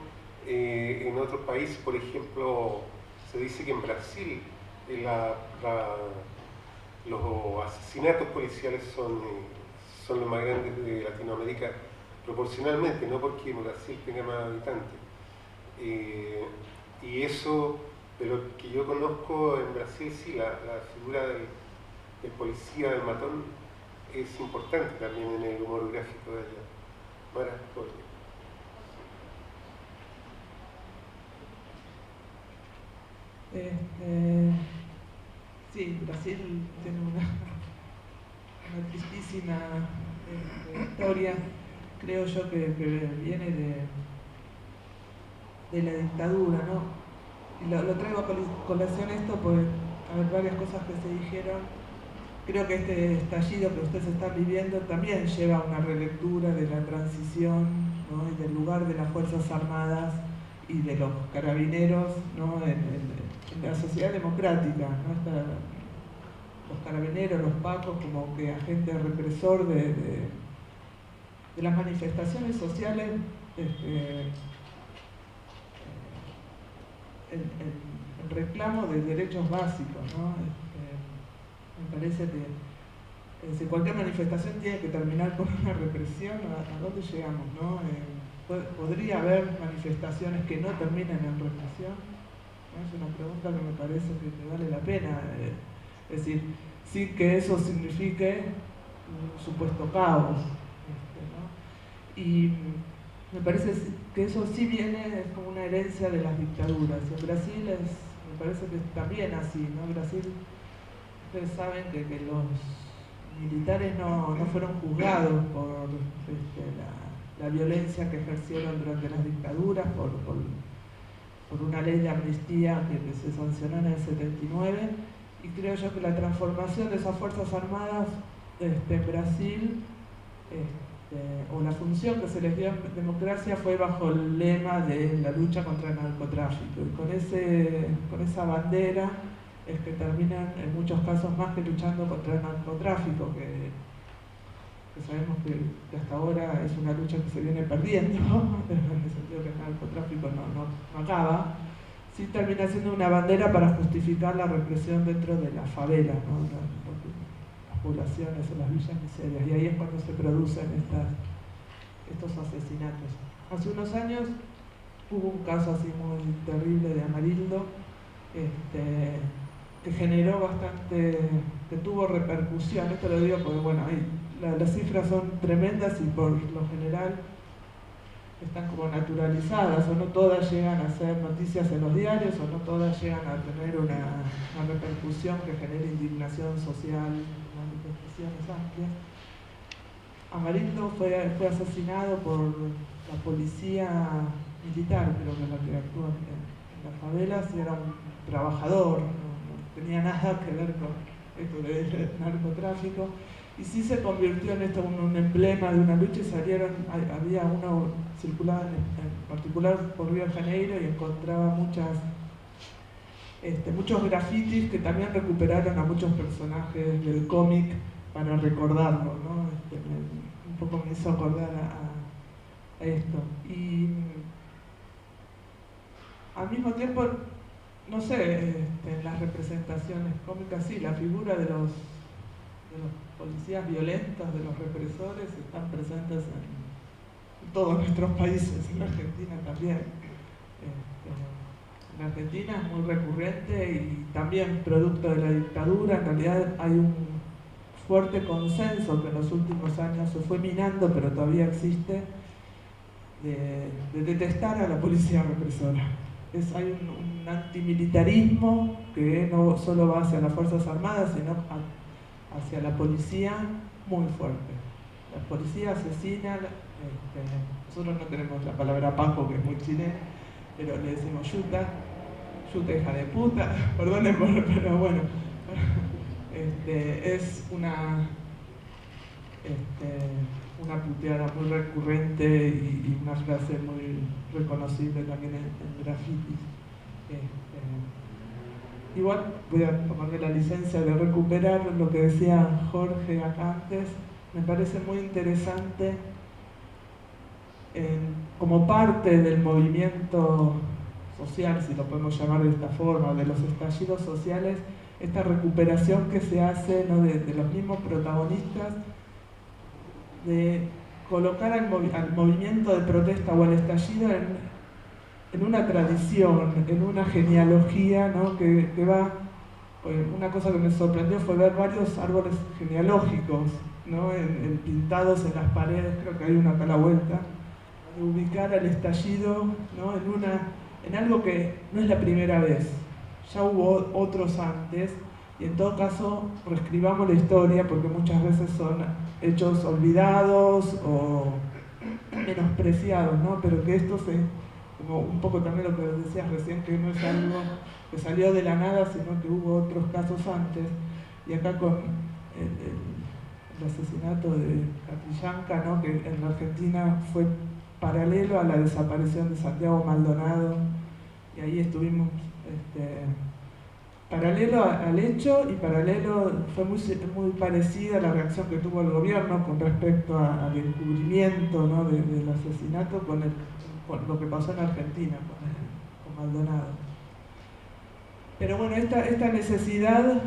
en otros países, por ejemplo, se dice que en Brasil los asesinatos policiales son los más grandes de Latinoamérica proporcionalmente, no porque Brasil tenga más habitantes. Y eso, de lo que yo conozco en Brasil, sí, la figura del policía, del matón, es importante también en el humor gráfico de allá. Mara, ¿por qué? Sí, Brasil tiene una tristísima historia, creo yo que viene de la dictadura, ¿no? Y lo traigo a colación esto, pues a ver, varias cosas que se dijeron. Creo que este estallido que ustedes están viviendo también lleva a una relectura de la transición, ¿no? Y del lugar de las Fuerzas Armadas y de los carabineros, ¿no? En la sociedad democrática, ¿no? Los carabineros, los pacos, como que agente represor de las manifestaciones sociales en reclamo de derechos básicos, ¿no? Me parece que cualquier manifestación tiene que terminar con una represión. ¿A dónde llegamos, no? ¿Podría haber manifestaciones que no terminen en represión? ¿No? Es una pregunta que me parece que vale la pena. Es decir, sin que eso signifique un supuesto caos, ¿no? Y me parece que eso sí viene como una herencia de las dictaduras. En Brasil me parece que es también así, ¿no? Brasil, ustedes saben que los militares no fueron juzgados por la violencia que ejercieron durante las dictaduras, por una ley de amnistía que se sancionó en el 79, y creo yo que la transformación de esas Fuerzas Armadas en Brasil, o la función que se les dio en democracia, fue bajo el lema de la lucha contra el narcotráfico, y con esa bandera es que terminan en muchos casos más que luchando contra el narcotráfico, que sabemos que hasta ahora es una lucha que se viene perdiendo, en el sentido que el narcotráfico no acaba, sí termina siendo una bandera para justificar la represión dentro de las favelas, ¿no? Las poblaciones o las villas miserias, y ahí es cuando se producen estos asesinatos. Hace unos años hubo un caso así muy terrible de Amarildo, que generó bastante, que tuvo repercusión. Esto lo digo porque, bueno, las cifras son tremendas y por lo general están como naturalizadas, o no todas llegan a ser noticias en los diarios, o no todas llegan a tener una repercusión que genere indignación social, manifestaciones amplias. Amarildo fue asesinado por la policía militar, creo que es la que actúa en las favelas, y era un trabajador, no tenía nada que ver con esto del narcotráfico, y sí se convirtió en esto un emblema de una lucha, y había uno circulaba en particular por Río de Janeiro y encontraba muchos grafitis que también recuperaron a muchos personajes del cómic para recordarlo, ¿no? Un poco me hizo acordar a esto. Y al mismo tiempo, no sé, en las representaciones cómicas sí, la figura de los policías violentos, de los represores, están presentes en todos nuestros países, en Argentina también. En Argentina es muy recurrente y también producto de la dictadura. En realidad hay un fuerte consenso que en los últimos años se fue minando, pero todavía existe, de detestar a la policía represora. Hay un antimilitarismo que no solo va hacia las Fuerzas Armadas, sino hacia la policía muy fuerte. La policía asesina, nosotros no tenemos la palabra paco, que es muy chilena, pero le decimos yuta hija de puta, perdonen, pero bueno, es una puteada muy recurrente y una frase muy reconocible también en grafitis. Igual voy a tomarme la licencia de recuperar lo que decía Jorge acá antes. Me parece muy interesante como parte del movimiento social, si lo podemos llamar de esta forma, de los estallidos sociales, esta recuperación que se hace, ¿no?, de los mismos protagonistas, de colocar al movimiento de protesta o al estallido en una tradición, en una genealogía, ¿no?, que va. Pues una cosa que me sorprendió fue ver varios árboles genealógicos, ¿no?, pintados en las paredes, creo que hay una acá a la vuelta, de ubicar al estallido, ¿no?, en algo que no es la primera vez. Ya hubo otros antes, y en todo caso reescribamos la historia, porque muchas veces son hechos olvidados o menospreciados, ¿no? Pero que esto como un poco también lo que decías recién, que no es algo que salió de la nada, sino que hubo otros casos antes. Y acá con el asesinato de Catrillanca, ¿no?, que en la Argentina fue paralelo a la desaparición de Santiago Maldonado, y ahí estuvimos paralelo al hecho, y paralelo fue muy parecida la reacción que tuvo el gobierno con respecto al encubrimiento, ¿no?, del asesinato con lo que pasó en Argentina con Maldonado. Pero bueno, esta necesidad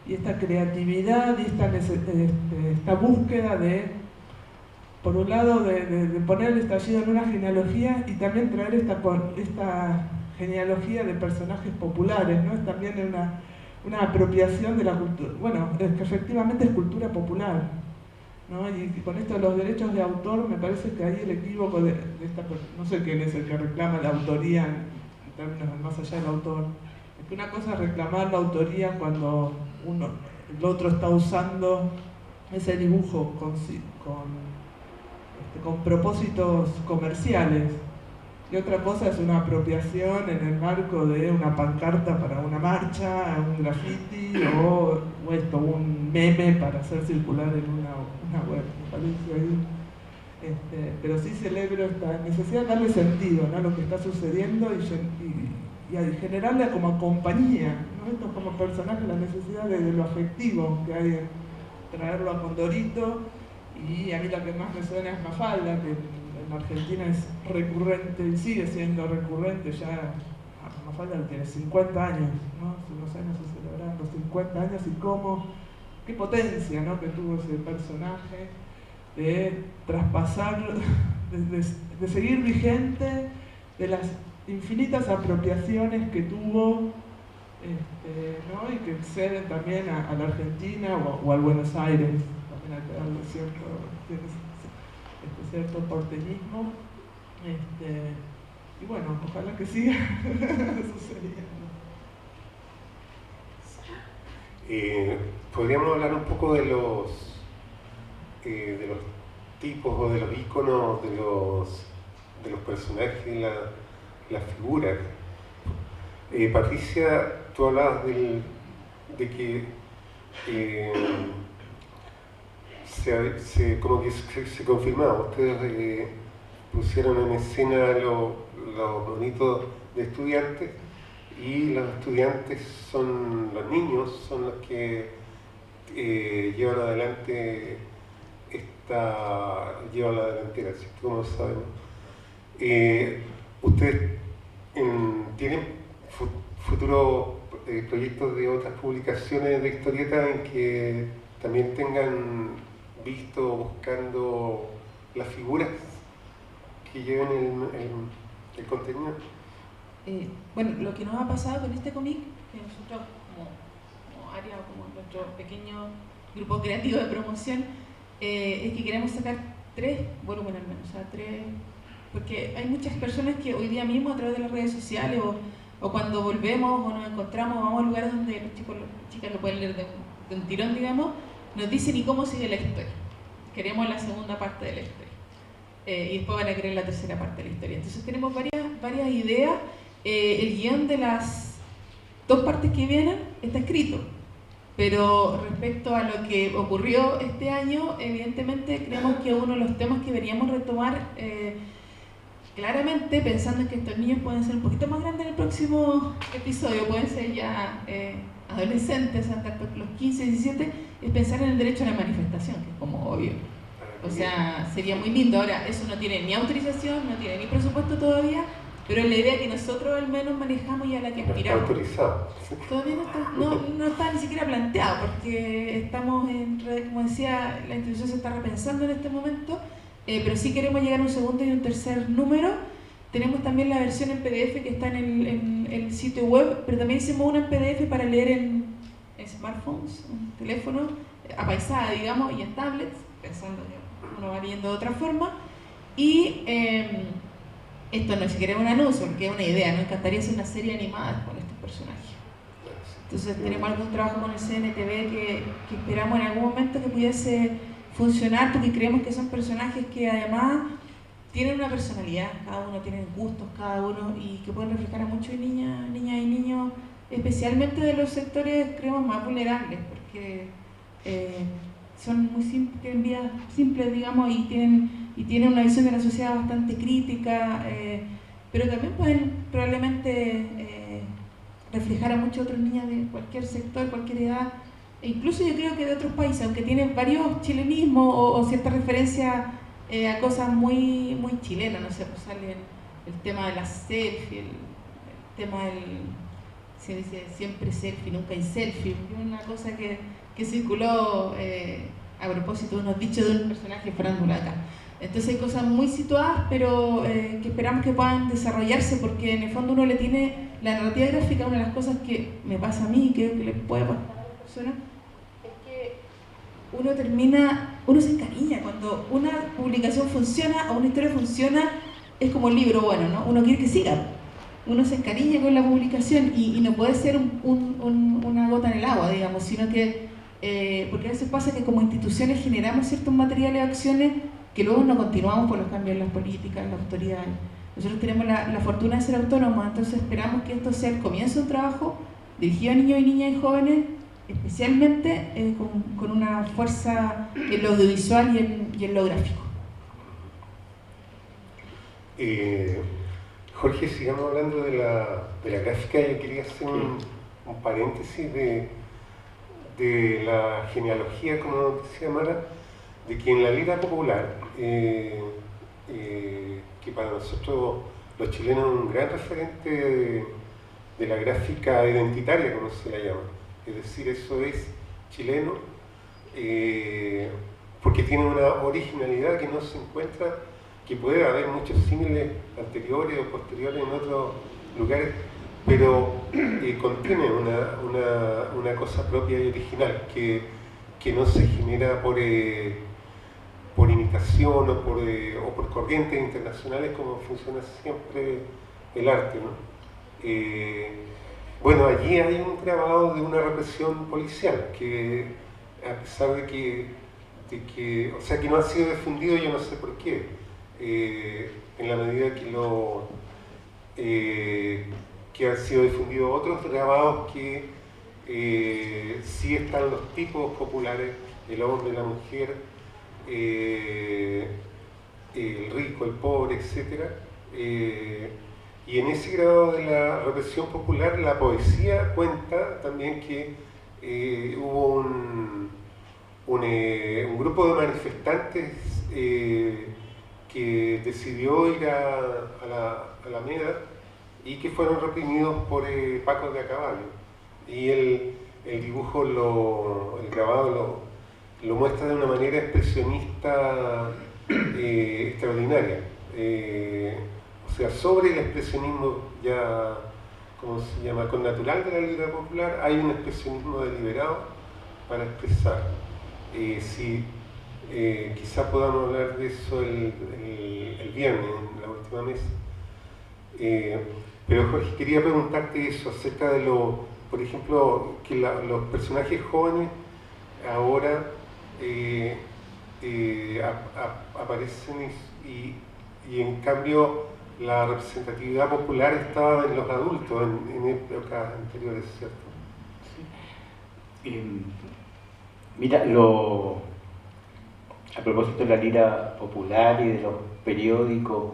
y esta creatividad y esta búsqueda por un lado, de poner el estallido en una genealogía y también traer esta genealogía de personajes populares, ¿no? Es también una apropiación de la cultura, bueno, es que efectivamente es cultura popular, ¿no? Y con esto de los derechos de autor, me parece que ahí el equívoco de esta persona, no sé quién es el que reclama la autoría en términos más allá del autor, es que una cosa es reclamar la autoría cuando el otro está usando ese dibujo con propósitos comerciales, y otra cosa es una apropiación en el marco de una pancarta para una marcha, un graffiti o un meme para hacer circular en una web, me parece ahí. Pero sí celebro esta necesidad de darle sentido, ¿no?, a lo que está sucediendo y generarle como compañía, ¿no? Esto como personaje, la necesidad de lo afectivo que hay en traerlo a Condorito. Y a mí lo que más me suena es Mafalda, que en Argentina es recurrente y sigue siendo recurrente. Ya Mafalda tiene 50 años, ¿no? Hace unos años se celebraron los 50 años, y qué potencia, ¿no?, que tuvo ese personaje de traspasar, de seguir vigente, de las infinitas apropiaciones que tuvo, ¿no?, y que exceden también a la Argentina o al Buenos Aires. Hay que darle cierto porteñismo, y bueno, ojalá que siga sucediendo. Podríamos hablar un poco de los tipos o de los íconos de los personajes, las figuras. Patricia, tú hablabas de que como que se confirmaba, ustedes pusieron en escena los monitos de estudiantes, y los estudiantes son los niños, son los que llevan adelante llevan la delantera, ¿sí? Como sabemos. ¿Ustedes tienen futuros proyectos de otras publicaciones de historietas en que también tengan visto buscando las figuras que lleven el contenido? Bueno, lo que nos ha pasado con este cómic, que nosotros como área, o como nuestro pequeño grupo creativo de promoción, es que queremos sacar 3 volúmenes al menos, o sea, 3, porque hay muchas personas que hoy día mismo a través de las redes sociales o cuando volvemos o nos encontramos, vamos a lugares donde los chicos, las chicas lo pueden leer de un tirón, digamos, nos dicen ¿y cómo sigue la historia? Queremos la segunda parte de la historia. Y después van a querer la tercera parte de la historia. Entonces tenemos varias ideas. El guión de las 2 partes que vienen está escrito, pero respecto a lo que ocurrió este año, evidentemente creemos que uno de los temas que deberíamos retomar, claramente pensando en que estos niños pueden ser un poquito más grandes en el próximo episodio, pueden ser ya adolescentes, hasta los 15, 17, es pensar en el derecho a la manifestación, que es como obvio. O sea, sería muy lindo. Ahora, eso no tiene ni autorización, no tiene ni presupuesto todavía, pero es la idea que nosotros al menos manejamos y a la que aspiramos. No está autorizado. Todavía no está ni siquiera planteado, porque estamos como decía, la institución se está repensando en este momento, pero sí queremos llegar a un segundo y un tercer número. Tenemos también la versión en PDF que está en el sitio web, pero también hicimos una en PDF para leer en smartphones, en teléfonos, apaisada, digamos, y en tablets, pensando que uno va leyendo de otra forma. Y esto no es siquiera un anuncio, porque es una idea, nos encantaría hacer una serie animada con estos personajes. Entonces tenemos algún trabajo con el CNTV que esperamos en algún momento que pudiese funcionar, porque creemos que son personajes que además tienen una personalidad, cada uno tiene gustos, cada uno, y que pueden reflejar a muchos niñas y niños, especialmente de los sectores, creemos, más vulnerables, porque son muy simples, tienen vidas simples, digamos, y tienen una visión de la sociedad bastante crítica, pero también pueden probablemente reflejar a muchas otras niñas de cualquier sector, cualquier edad, e incluso yo creo que de otros países, aunque tienen varios chilenismos o cierta referencia a cosas muy chilenas, no sé, pues sale el tema de las selfie, el tema del, se dice siempre selfie, nunca hay selfie, una cosa que circuló a propósito de unos dichos de un personaje farándula acá. Entonces hay cosas muy situadas, pero que esperamos que puedan desarrollarse, porque en el fondo uno le tiene la narrativa gráfica. Una de las cosas que me pasa a mí y que le puede pasar a las personas es que uno se encariña cuando una publicación funciona o una historia funciona, es como el libro bueno, ¿no? Uno quiere que siga, uno se encariña con la publicación y no puede ser una gota en el agua, digamos, sino que porque a veces pasa que como instituciones generamos ciertos materiales o acciones que luego no continuamos por los cambios en las políticas, en las autoridades. Nosotros tenemos la fortuna de ser autónomos, entonces esperamos que esto sea el comienzo de un trabajo dirigido a niños y niñas y jóvenes, especialmente con una fuerza en lo audiovisual y en lo gráfico. Jorge, sigamos hablando de la gráfica. Yo quería hacer un paréntesis de la genealogía, como decía Mara, de que en la vida popular, que para nosotros los chilenos es un gran referente de la gráfica identitaria, como se la llama. Es decir, eso es chileno, porque tiene una originalidad que no se encuentra, que puede haber muchos símiles anteriores o posteriores en otros lugares, pero contiene una cosa propia y original que no se genera por imitación o por corrientes internacionales, como funciona siempre el arte, ¿no? Bueno, allí hay un grabado de una represión policial que, a pesar de que o sea, que no ha sido difundido, yo no sé por qué, en la medida que han sido difundidos otros grabados que sí están los tipos populares, el hombre, la mujer, el rico, el pobre, etc. Y en ese grado de la represión popular, la poesía cuenta también que hubo un grupo de manifestantes que decidió ir a la Alameda y que fueron reprimidos por pacos de a caballo. Y el dibujo, el grabado lo muestra de una manera expresionista extraordinaria. O sea, sobre el expresionismo ya ¿cómo se llama?, connatural de la literatura popular, hay un expresionismo deliberado para expresar. Quizás podamos hablar de eso el viernes, en la última mesa. Pero Jorge, quería preguntarte eso acerca de por ejemplo, que los personajes jóvenes ahora aparecen y en cambio la representatividad popular estaba en los adultos en épocas anteriores, ¿cierto? Sí. Mira, a propósito de la literatura popular y de los periódicos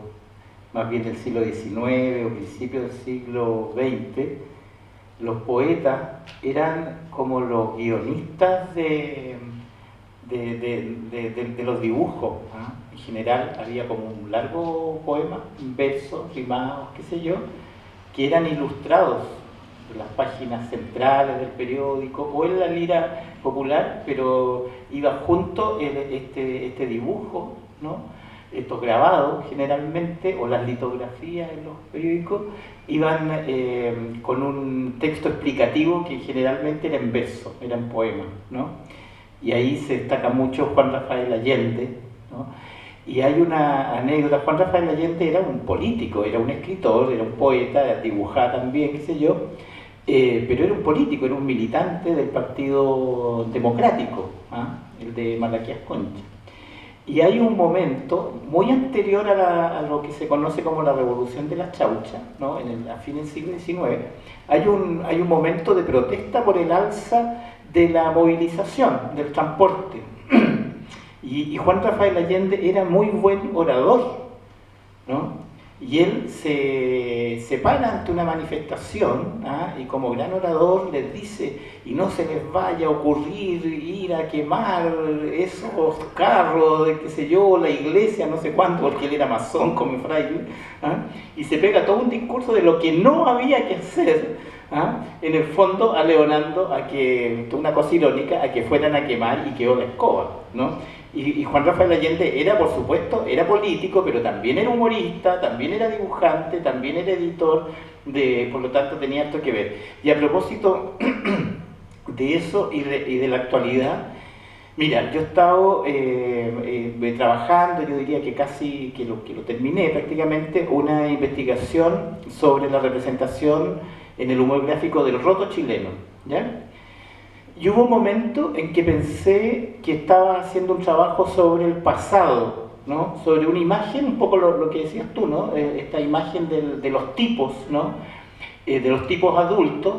más bien del siglo XIX o principios del siglo XX, los poetas eran como los guionistas de los dibujos, ¿ah? En general había como un largo poema, versos, rimados, qué sé yo, que eran ilustrados en las páginas centrales del periódico o en la lira popular, pero iba junto este dibujo, ¿no? Estos grabados generalmente, o las litografías en los periódicos, iban con un texto explicativo que generalmente era en verso, era en poema, ¿no? Y ahí se destaca mucho Juan Rafael Allende, ¿no? Y hay una anécdota. Juan Rafael Allende era un político, era un escritor, era un poeta, dibujaba también, qué sé yo, pero era un político, era un militante del Partido Democrático, ¿ah? El de Malaquías Concha. Y hay un momento muy anterior a lo que se conoce como la Revolución de la Chaucha, ¿no? A fines del siglo XIX, hay un momento de protesta por el alza de la movilización, del transporte. Y Juan Rafael Allende era muy buen orador, ¿no? Y él se para ante una manifestación, ¿ah? Y como gran orador les dice: y no se les vaya a ocurrir ir a quemar esos carros de qué sé yo, la iglesia, no sé cuánto, porque él era masón como fraile, ¿ah? Y se pega todo un discurso de lo que no había que hacer, ¿ah? En el fondo aleonando a que, una cosa irónica, a que fueran a quemar y quedó la escoba, ¿no? Y Juan Rafael Allende era, por supuesto, era político, pero también era humorista, también era dibujante, también era editor, por lo tanto tenía esto que ver. Y a propósito de eso y de la actualidad, mira, yo he estado trabajando, yo diría que casi que lo terminé prácticamente, una investigación sobre la representación en el humor gráfico del roto chileno, ¿ya? Y hubo un momento en que pensé que estaba haciendo un trabajo sobre el pasado, ¿no? Sobre una imagen, un poco lo que decías tú, ¿no? Esta imagen de los tipos, ¿no? De los tipos adultos,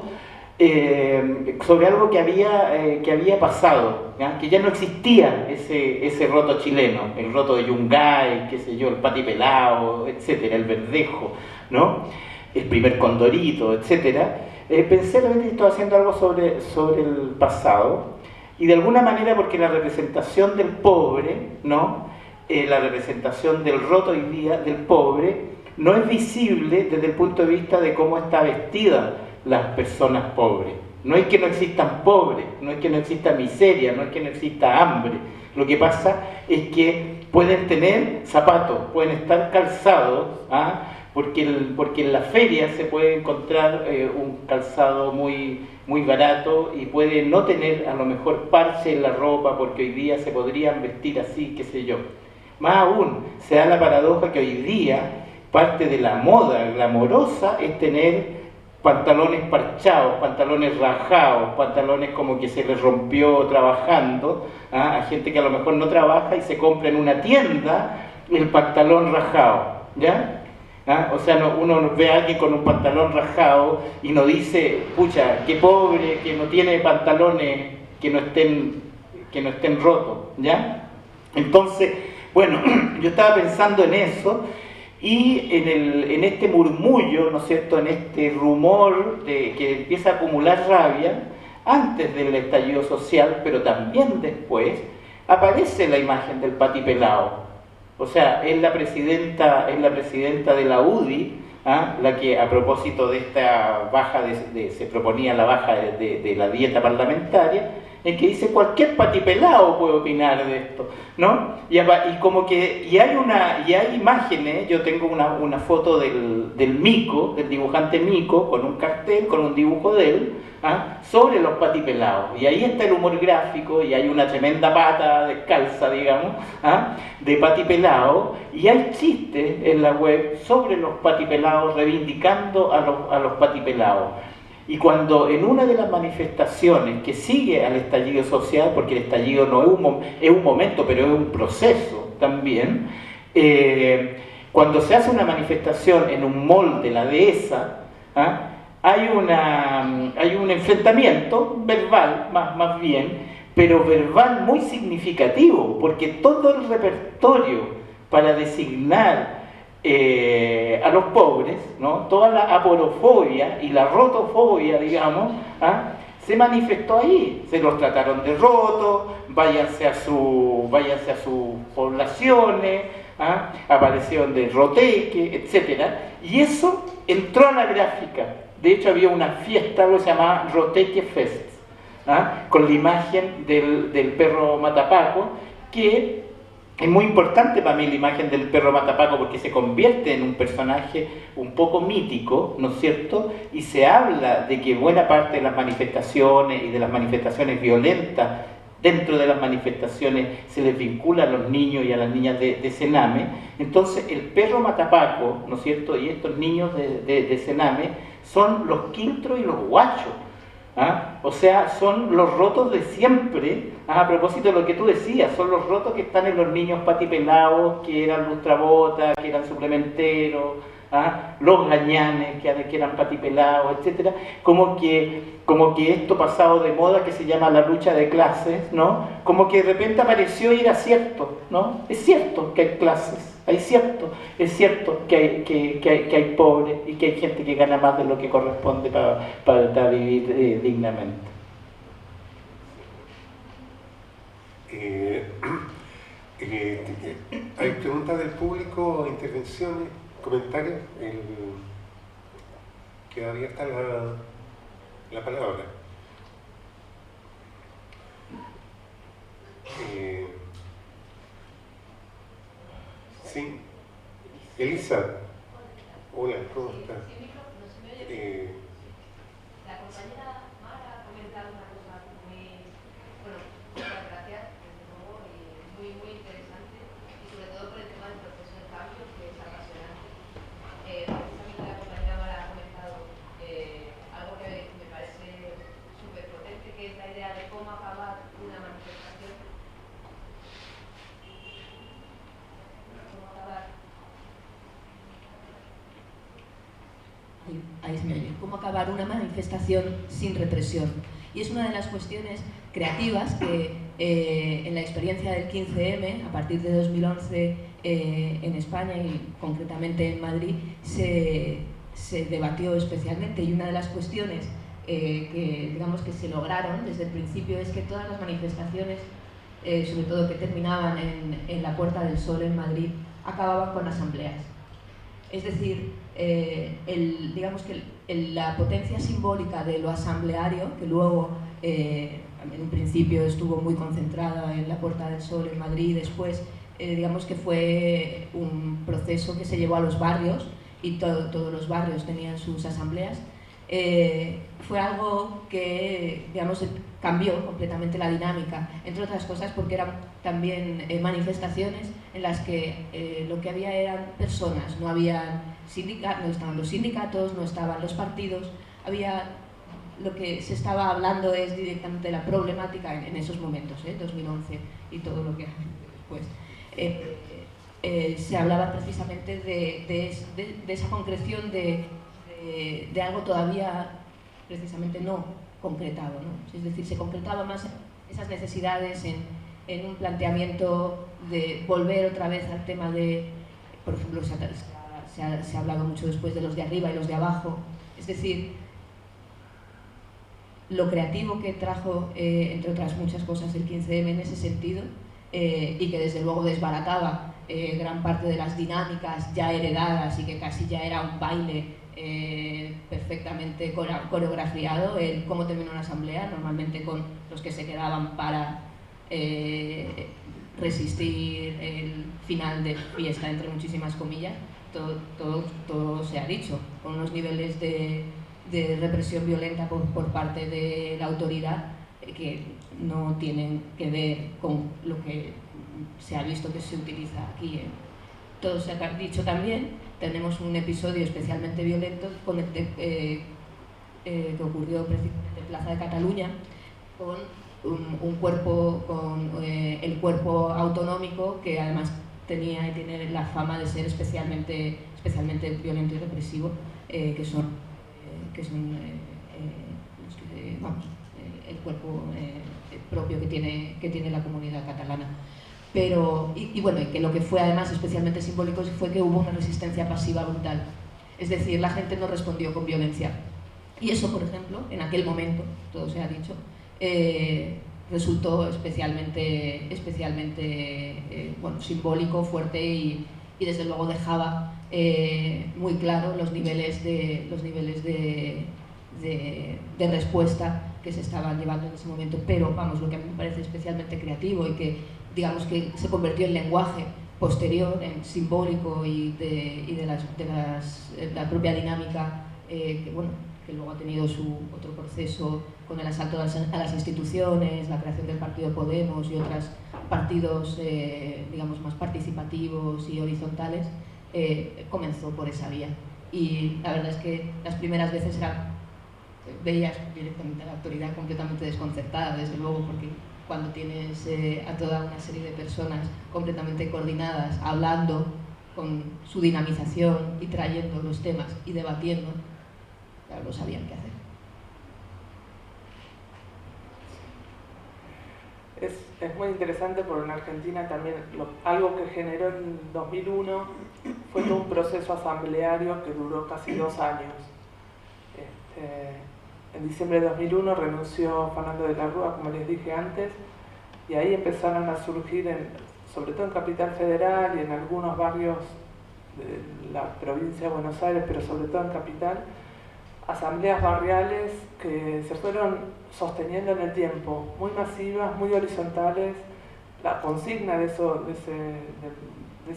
sobre algo que había pasado, ¿ya? Que ya no existía ese roto chileno, el roto de Yungay, qué sé yo, el Pati Pelao, etcétera, el Verdejo, ¿no? El primer Condorito, etcétera. Pensé realmente que estaba haciendo algo sobre el pasado, y de alguna manera porque la representación del pobre, ¿no? La representación del roto hoy día, del pobre, no es visible desde el punto de vista de cómo está vestida las personas pobres. No es que no existan pobres, no es que no exista miseria, no es que no exista hambre. Lo que pasa es que pueden tener zapatos, pueden estar calzados, ¿ah? Porque en la feria se puede encontrar un calzado muy barato y puede no tener a lo mejor parche en la ropa porque hoy día se podrían vestir así, qué sé yo. Más aún, se da la paradoja que hoy día parte de la moda glamorosa es tener pantalones parchados, pantalones rajados, pantalones como que se les rompió trabajando, ¿ah? A gente que a lo mejor no trabaja y se compra en una tienda el pantalón rajado, ¿ya? ¿Ah? O sea, uno ve a alguien con un pantalón rajado y no dice, pucha, qué pobre, que no tiene pantalones que no estén rotos, ¿ya? Entonces, bueno, yo estaba pensando en eso y en este murmullo, ¿no es cierto?, en este rumor que empieza a acumular rabia antes del estallido social, pero también después, aparece la imagen del Pati Pelao. O sea, es la presidenta de la UDI, ¿ah? La que a propósito de esta baja, se proponía la baja de la dieta parlamentaria, en que dice cualquier patipelado puede opinar de esto, ¿no? Y como que hay imágenes. Yo tengo una foto del Mico, del dibujante Mico, con un cartel, con un dibujo de él, sobre los patipelados, y ahí está el humor gráfico, y hay una tremenda pata descalza, digamos, de patipelado, y hay chistes en la web sobre los patipelados, reivindicando a los patipelados. Y cuando en una de las manifestaciones que sigue al estallido social, porque el estallido no es un momento, pero es un proceso también, cuando se hace una manifestación en un mall de la dehesa, hay un enfrentamiento verbal, más bien, pero verbal muy significativo, porque todo el repertorio para designar a los pobres, ¿no? Toda la aporofobia y la rotofobia, digamos, se manifestó ahí. Se los trataron de rotos, váyanse a sus poblaciones, aparecieron de roteque, etc. Y eso entró a la gráfica. De hecho, había una fiesta, algo que se llamaba Roteque Fest, con la imagen del perro Matapaco, que es muy importante para mí la imagen del perro Matapaco, porque se convierte en un personaje un poco mítico, ¿no es cierto? Y se habla de que buena parte de las manifestaciones y de las manifestaciones violentas, dentro de las manifestaciones se les vincula a los niños y a las niñas de Sename. Entonces el perro Matapaco, ¿no es cierto? Y estos niños de Sename son los quiltros y los guachos. O sea, son los rotos de siempre. A propósito de lo que tú decías, son los rotos que están en los niños patipelados, que eran lustrabotas, que eran suplementeros, los gañanes, que eran patipelados, etc. Como que esto pasado de moda, que se llama la lucha de clases, ¿no? Como que de repente apareció y era cierto, ¿no? Es cierto que hay clases. Es cierto que hay pobres y que hay gente que gana más de lo que corresponde para vivir dignamente. ¿Hay preguntas del público, intervenciones, comentarios? Queda abierta la palabra. Sí. Elisa. Hola, ¿cómo estás? La compañera Mara ha comentado una cosa muchas gracias, desde luego, y muy interesante, y sobre todo por el tema del proceso de cambio, que es apasionante. Precisamente la compañera Mara ha comentado algo que me parece súper potente, que es la idea de cómo acabar una manifestación. Ahí se me oye. ¿Cómo acabar una manifestación sin represión? Y es una de las cuestiones creativas que en la experiencia del 15M, a partir de 2011 en España y concretamente en Madrid, se debatió especialmente. Y una de las cuestiones digamos que se lograron desde el principio es que todas las manifestaciones, sobre todo que terminaban en la Puerta del Sol en Madrid, acababan con asambleas. Es decir, digamos que la potencia simbólica de lo asambleario, que luego en un principio estuvo muy concentrada en la Puerta del Sol en Madrid, después digamos que fue un proceso que se llevó a los barrios y todos los barrios tenían sus asambleas, fue algo que, digamos, cambió completamente la dinámica, entre otras cosas porque eran también manifestaciones en las que lo que había eran personas, no estaban los sindicatos, no estaban los partidos, lo que se estaba hablando es directamente de la problemática en esos momentos, 2011 y todo lo que después. Se hablaba precisamente de esa concreción de algo todavía precisamente no concretado, ¿no? Es decir, se concretaba más esas necesidades en un planteamiento de volver otra vez al tema de, por ejemplo, se ha hablado mucho después de los de arriba y los de abajo, es decir, lo creativo que trajo, entre otras muchas cosas, el 15M en ese sentido, y que desde luego desbarataba gran parte de las dinámicas ya heredadas y que casi ya era un baile perfectamente coreografiado, el cómo termina una asamblea, normalmente con los que se quedaban para resistir el final de fiesta, entre muchísimas comillas. Todo se ha dicho, con unos niveles de represión violenta por parte de la autoridad que no tienen que ver con lo que se ha visto que se utiliza aquí. Todo se ha dicho también. Tenemos un episodio especialmente violento con que ocurrió precisamente en Plaza de Cataluña, con un cuerpo, con el cuerpo autonómico, que además tenía y tiene la fama de ser especialmente violento y represivo, que son el cuerpo propio que tiene la comunidad catalana. Pero, y bueno, y que lo que fue además especialmente simbólico fue que hubo una resistencia pasiva brutal. Es decir, la gente no respondió con violencia. Y eso, por ejemplo, en aquel momento, todo se ha dicho, resultó especialmente bueno, simbólico, fuerte y desde luego dejaba muy claro los niveles de respuesta que se estaban llevando en ese momento. Pero vamos, lo que a mí me parece especialmente creativo y que digamos que se convirtió en lenguaje posterior, en simbólico y de la propia dinámica, que bueno, que luego ha tenido su otro proceso con el asalto a las instituciones, la creación del partido Podemos y otros partidos digamos más participativos y horizontales, comenzó por esa vía. Y la verdad es que las primeras veces veías directamente a la autoridad completamente desconcertada, desde luego, porque cuando tienes a toda una serie de personas completamente coordinadas, hablando con su dinamización y trayendo los temas y debatiendo, claro, no sabían qué hacer. Es muy interesante porque en Argentina también algo que generó en 2001 fue todo un proceso asambleario que duró casi 2 años. En diciembre de 2001 renunció Fernando de la Rúa, como les dije antes, y ahí empezaron a surgir, sobre todo en Capital Federal y en algunos barrios de la provincia de Buenos Aires, pero sobre todo en Capital, asambleas barriales que se fueron sosteniendo en el tiempo, muy masivas, muy horizontales. La consigna de ese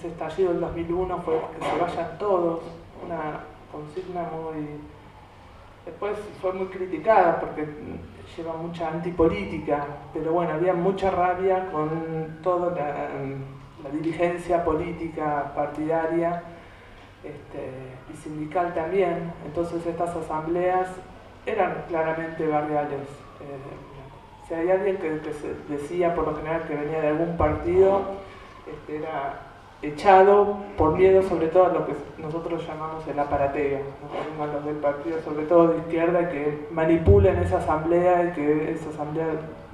estallido del 2001 fue que se vayan todos, una consigna muy... Después fue muy criticada porque lleva mucha antipolítica, pero bueno, había mucha rabia con toda la dirigencia política partidaria y sindical también. Entonces estas asambleas eran claramente barriales. Si hay alguien que se decía por lo general que venía de algún partido, era echado por miedo sobre todo a lo que nosotros llamamos el aparateo, ¿no? A los del partido, sobre todo de izquierda, que manipulen esa asamblea y que esa asamblea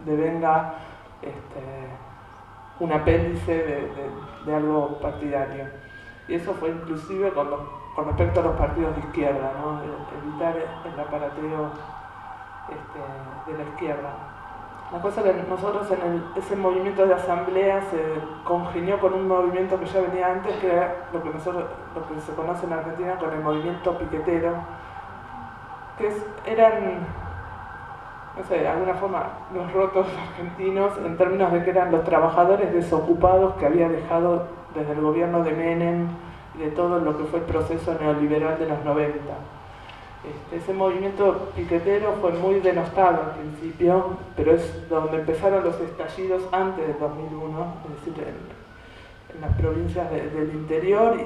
devenga un apéndice de algo partidario. Y eso fue inclusive con respecto a los partidos de izquierda, ¿no? Evitar el aparateo de la izquierda. La cosa que nosotros ese movimiento de asamblea se congenió con un movimiento que ya venía antes, que era lo que se conoce en Argentina con el movimiento piquetero, que eran, no sé, de alguna forma los rotos argentinos en términos de que eran los trabajadores desocupados que había dejado desde el gobierno de Menem y de todo lo que fue el proceso neoliberal de los 90. Ese movimiento piquetero fue muy denostado al principio, pero es donde empezaron los estallidos antes del 2001, es decir, en las provincias del interior,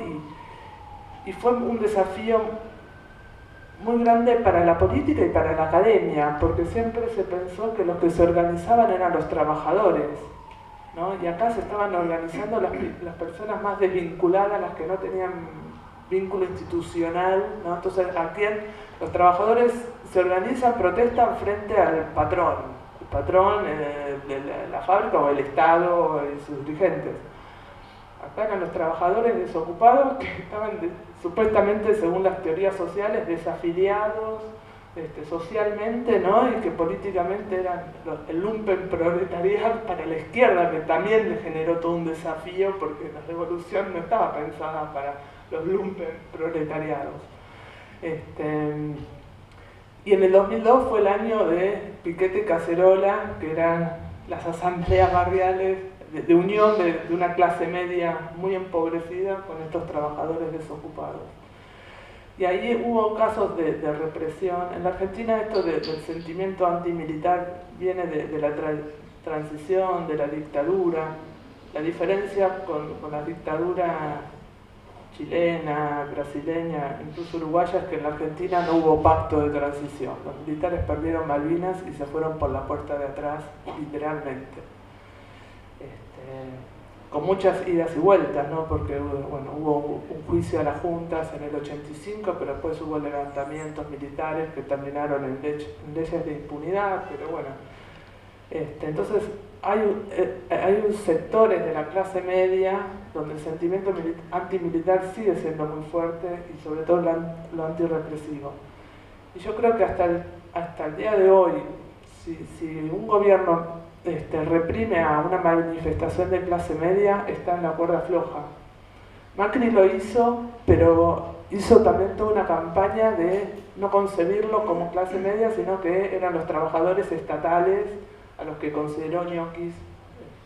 y fue un desafío muy grande para la política y para la academia, porque siempre se pensó que los que se organizaban eran los trabajadores, ¿no? Y acá se estaban organizando las personas más desvinculadas, las que no tenían vínculo institucional, ¿no? Entonces aquí los trabajadores se organizan, protestan frente al patrón, el patrón de la fábrica o el Estado y sus dirigentes. Acá eran los trabajadores desocupados que estaban supuestamente, según las teorías sociales, desafiliados, socialmente, ¿no? Y que políticamente eran el lumpen proletarial para la izquierda, que también le generó todo un desafío porque la revolución no estaba pensada para los lumpen proletariados. Y en el 2002 fue el año de Piquete y Cacerola, que eran las asambleas barriales de unión de una clase media muy empobrecida con estos trabajadores desocupados. Y ahí hubo casos de represión. En la Argentina esto del sentimiento antimilitar viene de la transición, de la dictadura. La diferencia con la dictadura chilena, brasileña, incluso uruguaya, es que en la Argentina no hubo pacto de transición. Los militares perdieron Malvinas y se fueron por la puerta de atrás, literalmente. Con muchas idas y vueltas, ¿no? Porque bueno, hubo un juicio a las juntas en el 85, pero después hubo levantamientos militares que terminaron en leyes de impunidad, pero bueno. Entonces hay sectores de la clase media donde el sentimiento antimilitar sigue siendo muy fuerte y sobre todo lo antirrepresivo. Y yo creo que hasta el día de hoy, si un gobierno reprime a una manifestación de clase media, está en la cuerda floja. Macri lo hizo, pero hizo también toda una campaña de no concebirlo como clase media, sino que eran los trabajadores estatales a los que consideró ñoquis.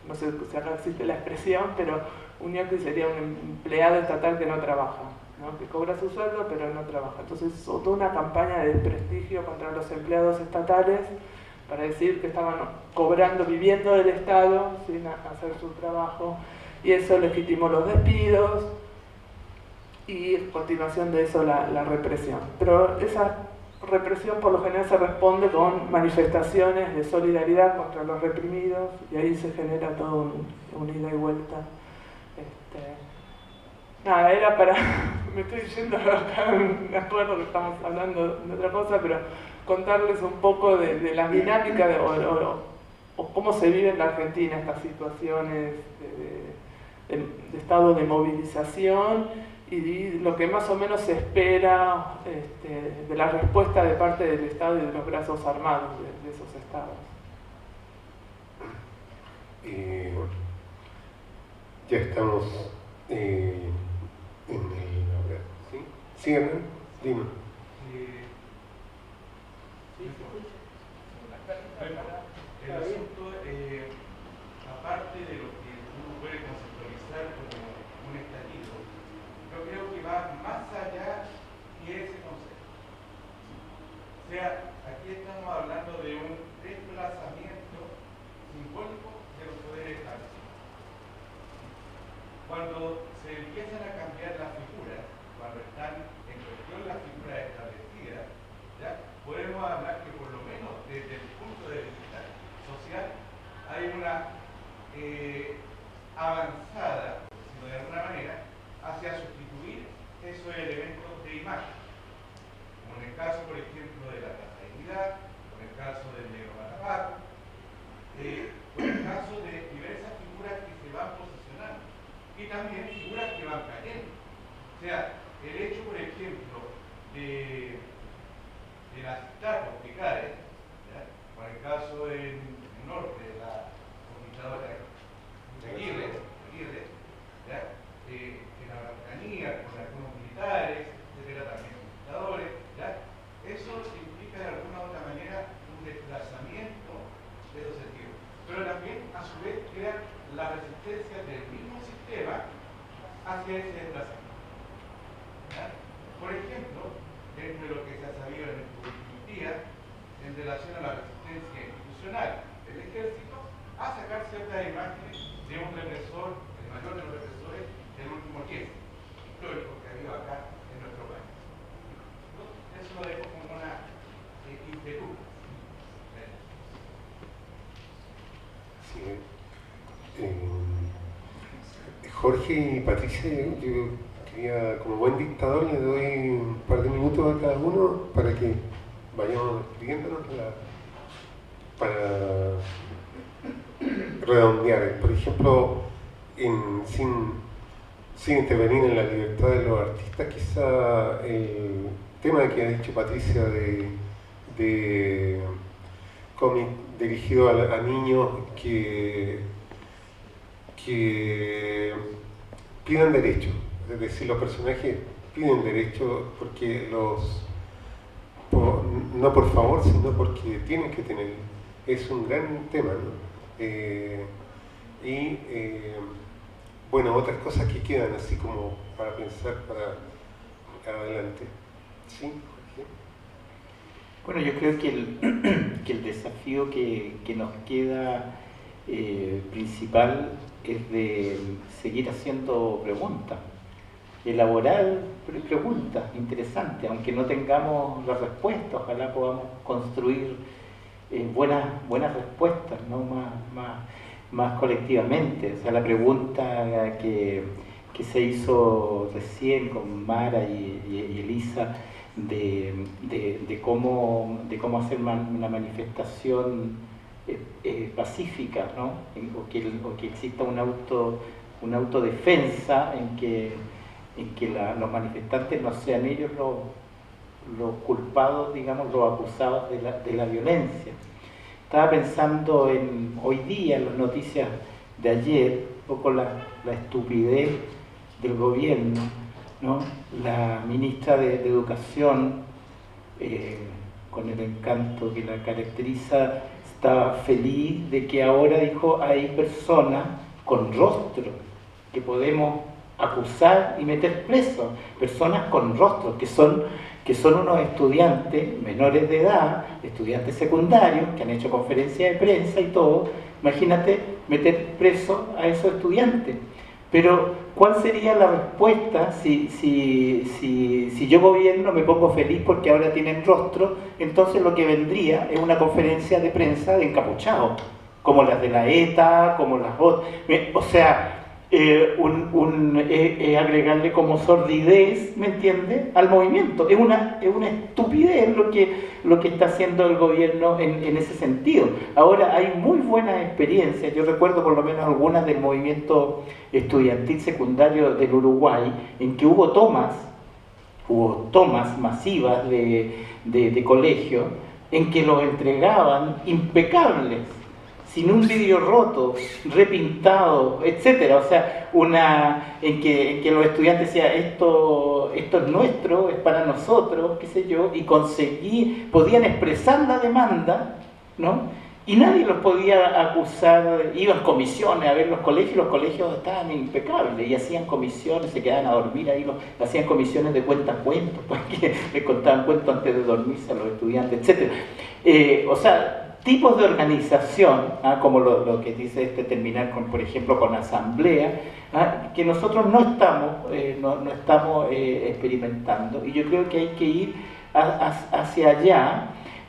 No sé si acá existe la expresión, pero un ñoqui sería un empleado estatal que no trabaja, ¿no? Que cobra su sueldo pero no trabaja. Entonces hizo toda una campaña de desprestigio contra los empleados estatales para decir que estaban cobrando, viviendo del Estado sin hacer su trabajo, y eso legitimó los despidos y a continuación de eso la represión. Pero esa represión por lo general se responde con manifestaciones de solidaridad contra los reprimidos y ahí se genera todo un ida y vuelta. Nada, era para... me estoy yendo acá, me acuerdo que estamos hablando de otra cosa, pero contarles un poco de las dinámicas o cómo se vive en la Argentina estas situaciones de estado de movilización y lo que más o menos se espera de la respuesta de parte del Estado y de los brazos armados de esos estados. Ya estamos en el... ¿Sí? ¿Sí, Hernán? Dime. El asunto, aparte de lo que uno puede conceptualizar como un estallido, yo creo que va más allá de ese concepto. O sea, aquí estamos hablando de un desplazamiento simbólico de los poderes establecidos. Cuando se empiezan a cambiar las figuras, cuando están en cuestión las figuras establecidas, ¿ya? Podemos hablar que por lo menos desde el punto de vista social hay una avanzada, por decirlo de alguna manera, hacia sustituir esos elementos de imagen. Como en el caso, por ejemplo, de la Plaza de Dignidad, con el caso del negro Matapaco, con el caso de diversas figuras que se van posicionando y también figuras que van cayendo. O sea, el hecho, por ejemplo, de las estatuas que caen, ¿ya? Con el caso en el norte de la conquistadora Aguirre, ¿ya? En la Araucanía, con algunos militares, etcétera, también conquistadores, ¿ya? Eso implica de alguna u otra manera un desplazamiento de esos sentidos. Pero también, a su vez, crea la resistencia del mismo sistema hacia ese desplazamiento. ¿Ya? Por ejemplo, dentro de lo que se ha sabido en el últimos días, en relación a la resistencia institucional del ejército, a sacar ciertas imágenes de un represor, el mayor de los represores del último tiempo, histórico que ha habido acá en nuestro país. Eso lo dejo como una inquietud. Sí. Jorge y Patricia, yo quería, como buen dictador, le doy un par de minutos a cada uno para que vayamos despidiéndonos para redondear. Por ejemplo, sin intervenir en la libertad de los artistas, quizá el tema que ha dicho Patricia de de cómic dirigido a niños que pidan derechos. Es decir, los personajes piden derechos porque no por favor, sino porque tienen que tener. Es un gran tema, ¿no? Bueno, otras cosas que quedan así como para pensar para adelante. ¿Sí, Jorge? Bueno, yo creo que el desafío que nos queda principal es de seguir haciendo preguntas, elaborar preguntas interesantes, aunque no tengamos las respuestas, ojalá podamos construir buenas respuestas, ¿no? más colectivamente. O sea, la pregunta que se hizo recién con Mara y Elisa de cómo hacer una manifestación pacífica, ¿no? o que exista una autodefensa en que los manifestantes no sean ellos los culpados, digamos, los acusados de la violencia. Estaba pensando hoy día, en las noticias de ayer, un poco la estupidez del gobierno, ¿no? La ministra de Educación, con el encanto que la caracteriza, estaba feliz de que ahora, dijo, hay personas con rostro que podemos acusar y meter presos, personas con rostro, que son unos estudiantes menores de edad, estudiantes secundarios, que han hecho conferencias de prensa y todo. Imagínate meter preso a esos estudiantes. Pero, ¿cuál sería la respuesta si yo gobierno, me pongo feliz porque ahora tienen rostro? Entonces lo que vendría es una conferencia de prensa de encapuchados, como las de la ETA, como las otras. O sea, agregarle como sordidez, ¿me entiende?, al movimiento. Es una estupidez lo que está haciendo el gobierno en ese sentido. Ahora, hay muy buenas experiencias. Yo recuerdo por lo menos algunas del movimiento estudiantil secundario del Uruguay, en que hubo tomas masivas de colegios, en que los entregaban impecables, sin un vidrio roto, repintado, etcétera. O sea, en que los estudiantes decían, esto es nuestro, es para nosotros, qué sé yo, y podían expresar la demanda, ¿no? Y nadie los podía acusar. Iban comisiones a ver los colegios estaban impecables, y hacían comisiones, se quedaban a dormir ahí, hacían comisiones de cuentos, porque les contaban cuentos antes de dormirse a los estudiantes, etcétera. O sea, tipos de organización, como lo que dice terminar con, por ejemplo, con asamblea, que nosotros no estamos experimentando, y yo creo que hay que ir hacia allá,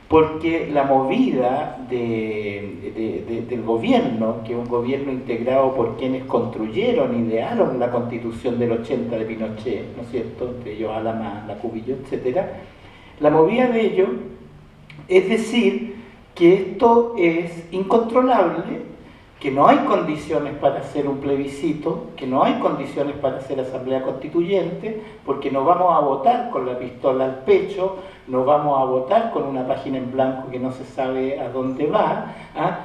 porque la movida del gobierno, que es un gobierno integrado por quienes construyeron, idearon la Constitución del 80 de Pinochet, ¿no es cierto?, entre ellos Alamán, Lacubillo, etcétera, la movida de ellos es decir que esto es incontrolable, que no hay condiciones para hacer un plebiscito, que no hay condiciones para hacer asamblea constituyente, porque no vamos a votar con la pistola al pecho, no vamos a votar con una página en blanco que no se sabe a dónde va,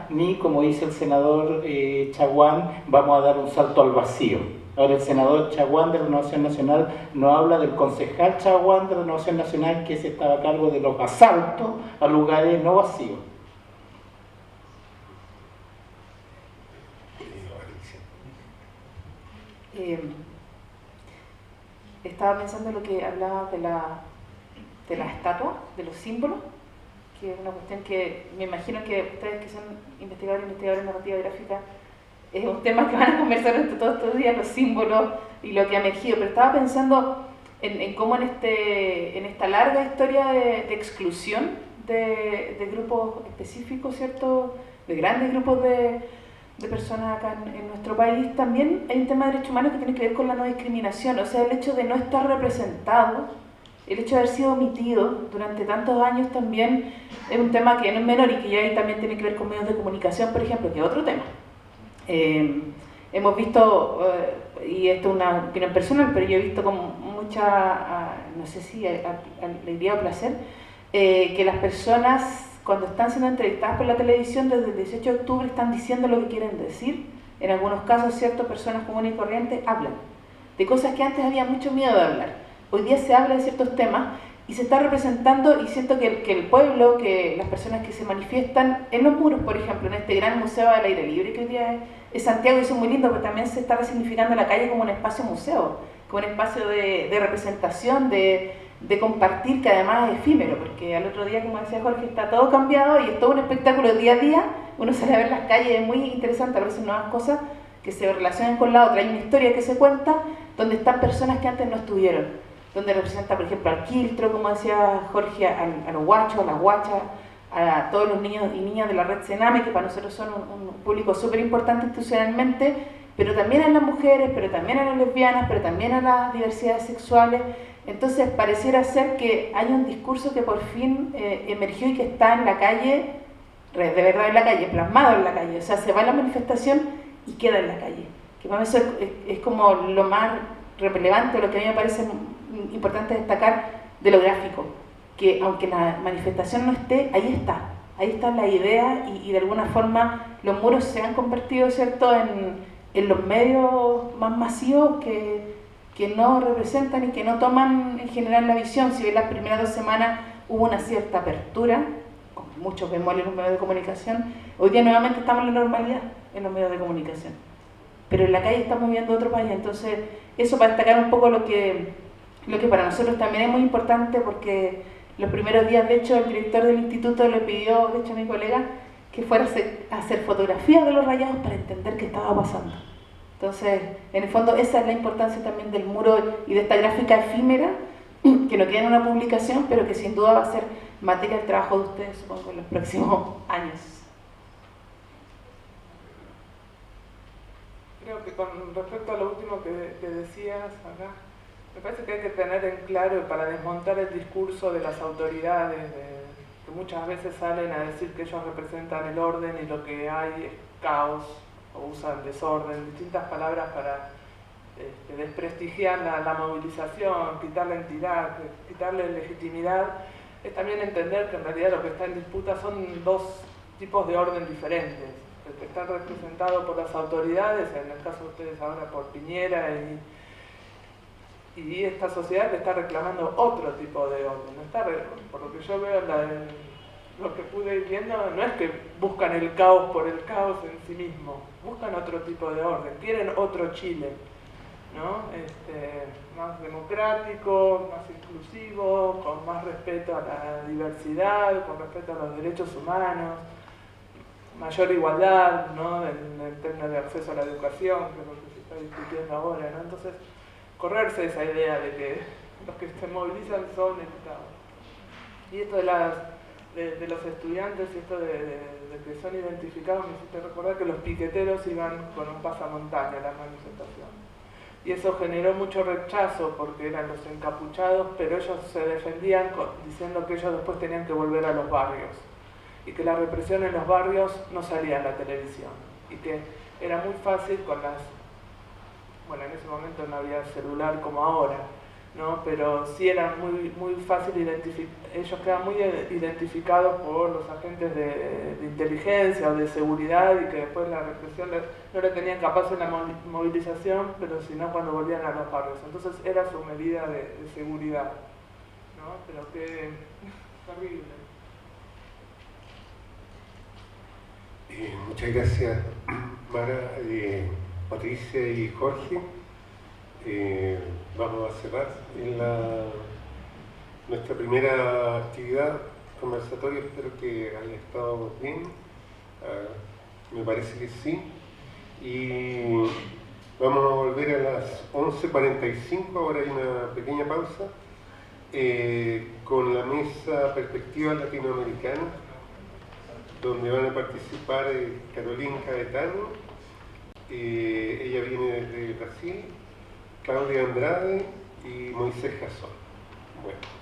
ni, como dice el senador Chaguán, vamos a dar un salto al vacío. Ahora, el senador Chaguán de Renovación Nacional no habla del concejal Chaguán de Renovación Nacional, que se estaba a cargo de los asaltos a lugares no vacíos. Estaba pensando en lo que hablaba de la estatua, de los símbolos, que es una cuestión que me imagino que ustedes, que son investigadores de narrativa gráfica, es un tema que van a conversar durante todos estos días, los símbolos y lo que ha emergido. Pero estaba pensando en cómo en esta larga historia de exclusión de grupos específicos, ¿cierto?, de grandes grupos de personas acá en nuestro país, también hay un tema de derechos humanos que tiene que ver con la no discriminación. O sea, el hecho de no estar representado, el hecho de haber sido omitido durante tantos años, también es un tema que no es menor, y que ya ahí también tiene que ver con medios de comunicación, por ejemplo, que es otro tema. Hemos visto, y esto es una opinión personal, pero yo he visto con mucha, no sé si alegría o placer, que las personas cuando están siendo entrevistadas por la televisión desde el 18 de octubre están diciendo lo que quieren decir. En algunos casos, ciertas personas comunes y corrientes hablan de cosas que antes había mucho miedo de hablar. Hoy día se habla de ciertos temas y se está representando, y siento que el pueblo, que las personas que se manifiestan en los muros, por ejemplo, en este gran museo al aire libre que hoy día es Santiago, y eso es muy lindo, pero también se está resignificando la calle como un espacio museo, como un espacio de representación, de compartir, que además es efímero, porque al otro día, como decía Jorge, está todo cambiado y es todo un espectáculo día a día. Uno sale a ver las calles, es muy interesante, aparecen nuevas cosas que se relacionan con la otra. Hay una historia que se cuenta donde están personas que antes no estuvieron, donde representa, por ejemplo, al quiltro, como decía Jorge, a los guachos, a las guachas, a todos los niños y niñas de la red Sename, que para nosotros son un público súper importante institucionalmente, pero también a las mujeres, pero también a las lesbianas, pero también a las diversidades sexuales. Entonces pareciera ser que hay un discurso que por fin emergió y que está en la calle, de verdad en la calle, plasmado en la calle. O sea, se va a la manifestación y queda en la calle. Que para mí eso es como lo más relevante, lo que a mí me parece importante destacar de lo gráfico. Que aunque la manifestación no esté, ahí está la idea, y de alguna forma los muros se han convertido, ¿cierto?, en los medios más masivos que no representan y que no toman en general la visión. Si bien las primeras 2 semanas hubo una cierta apertura, con muchos bemoles en los medios de comunicación, hoy día nuevamente estamos en la normalidad en los medios de comunicación. Pero en la calle estamos viendo otro país. Entonces, eso para destacar un poco lo que para nosotros también es muy importante, porque los primeros días, de hecho, el director del instituto le pidió, de hecho, a mi colega, que fuera a hacer fotografías de los rayados para entender qué estaba pasando. Entonces, en el fondo, esa es la importancia también del muro y de esta gráfica efímera, que no queda en una publicación, pero que sin duda va a ser materia del trabajo de ustedes, supongo, en los próximos años. Creo que con respecto a lo último que decías acá, me parece que hay que tener en claro, para desmontar el discurso de las autoridades, que muchas veces salen a decir que ellos representan el orden y lo que hay es caos, o usan desorden, distintas palabras para desprestigiar la movilización, quitarle entidad, quitarle legitimidad. Es también entender que en realidad lo que está en disputa son 2 tipos de orden diferentes. El que está representado por las autoridades, en el caso de ustedes ahora por Piñera, y esta sociedad que está reclamando otro tipo de orden. No está, por lo que yo veo, lo que pude ir viendo, no es que buscan el caos por el caos en sí mismo, buscan otro tipo de orden, quieren otro Chile, ¿no? Más democrático, más inclusivo, con más respeto a la diversidad, con respeto a los derechos humanos, mayor igualdad, ¿no?, en términos de acceso a la educación, que es lo que se está discutiendo ahora, ¿no? Entonces, correrse esa idea de que los que se movilizan son el Estado. Y esto de los estudiantes y esto de que son identificados, me hiciste recordar que los piqueteros iban con un pasamontaña a la manifestación. Y eso generó mucho rechazo porque eran los encapuchados, pero ellos se defendían diciendo que ellos después tenían que volver a los barrios y que la represión en los barrios no salía en la televisión y que era muy fácil con bueno, en ese momento no había celular como ahora, ¿no? Pero sí era muy fácil identificar, ellos quedan muy identificados por los agentes de inteligencia o de seguridad, y que después la represión no le tenían capaz en la movilización, pero sino cuando volvían a los barrios. Entonces era su medida de seguridad, ¿no? Pero qué terrible. Muchas gracias, Mara, Patricia y Jorge. Vamos a cerrar nuestra primera actividad conversatoria. Espero que haya estado bien. Me parece que sí. Y vamos a volver a las 11:45. Ahora hay una pequeña pausa con la mesa Perspectiva Latinoamericana, donde van a participar Carolina Caetano, ella viene desde Brasil, Claudia Andrade y Moisés Jasón. Bueno.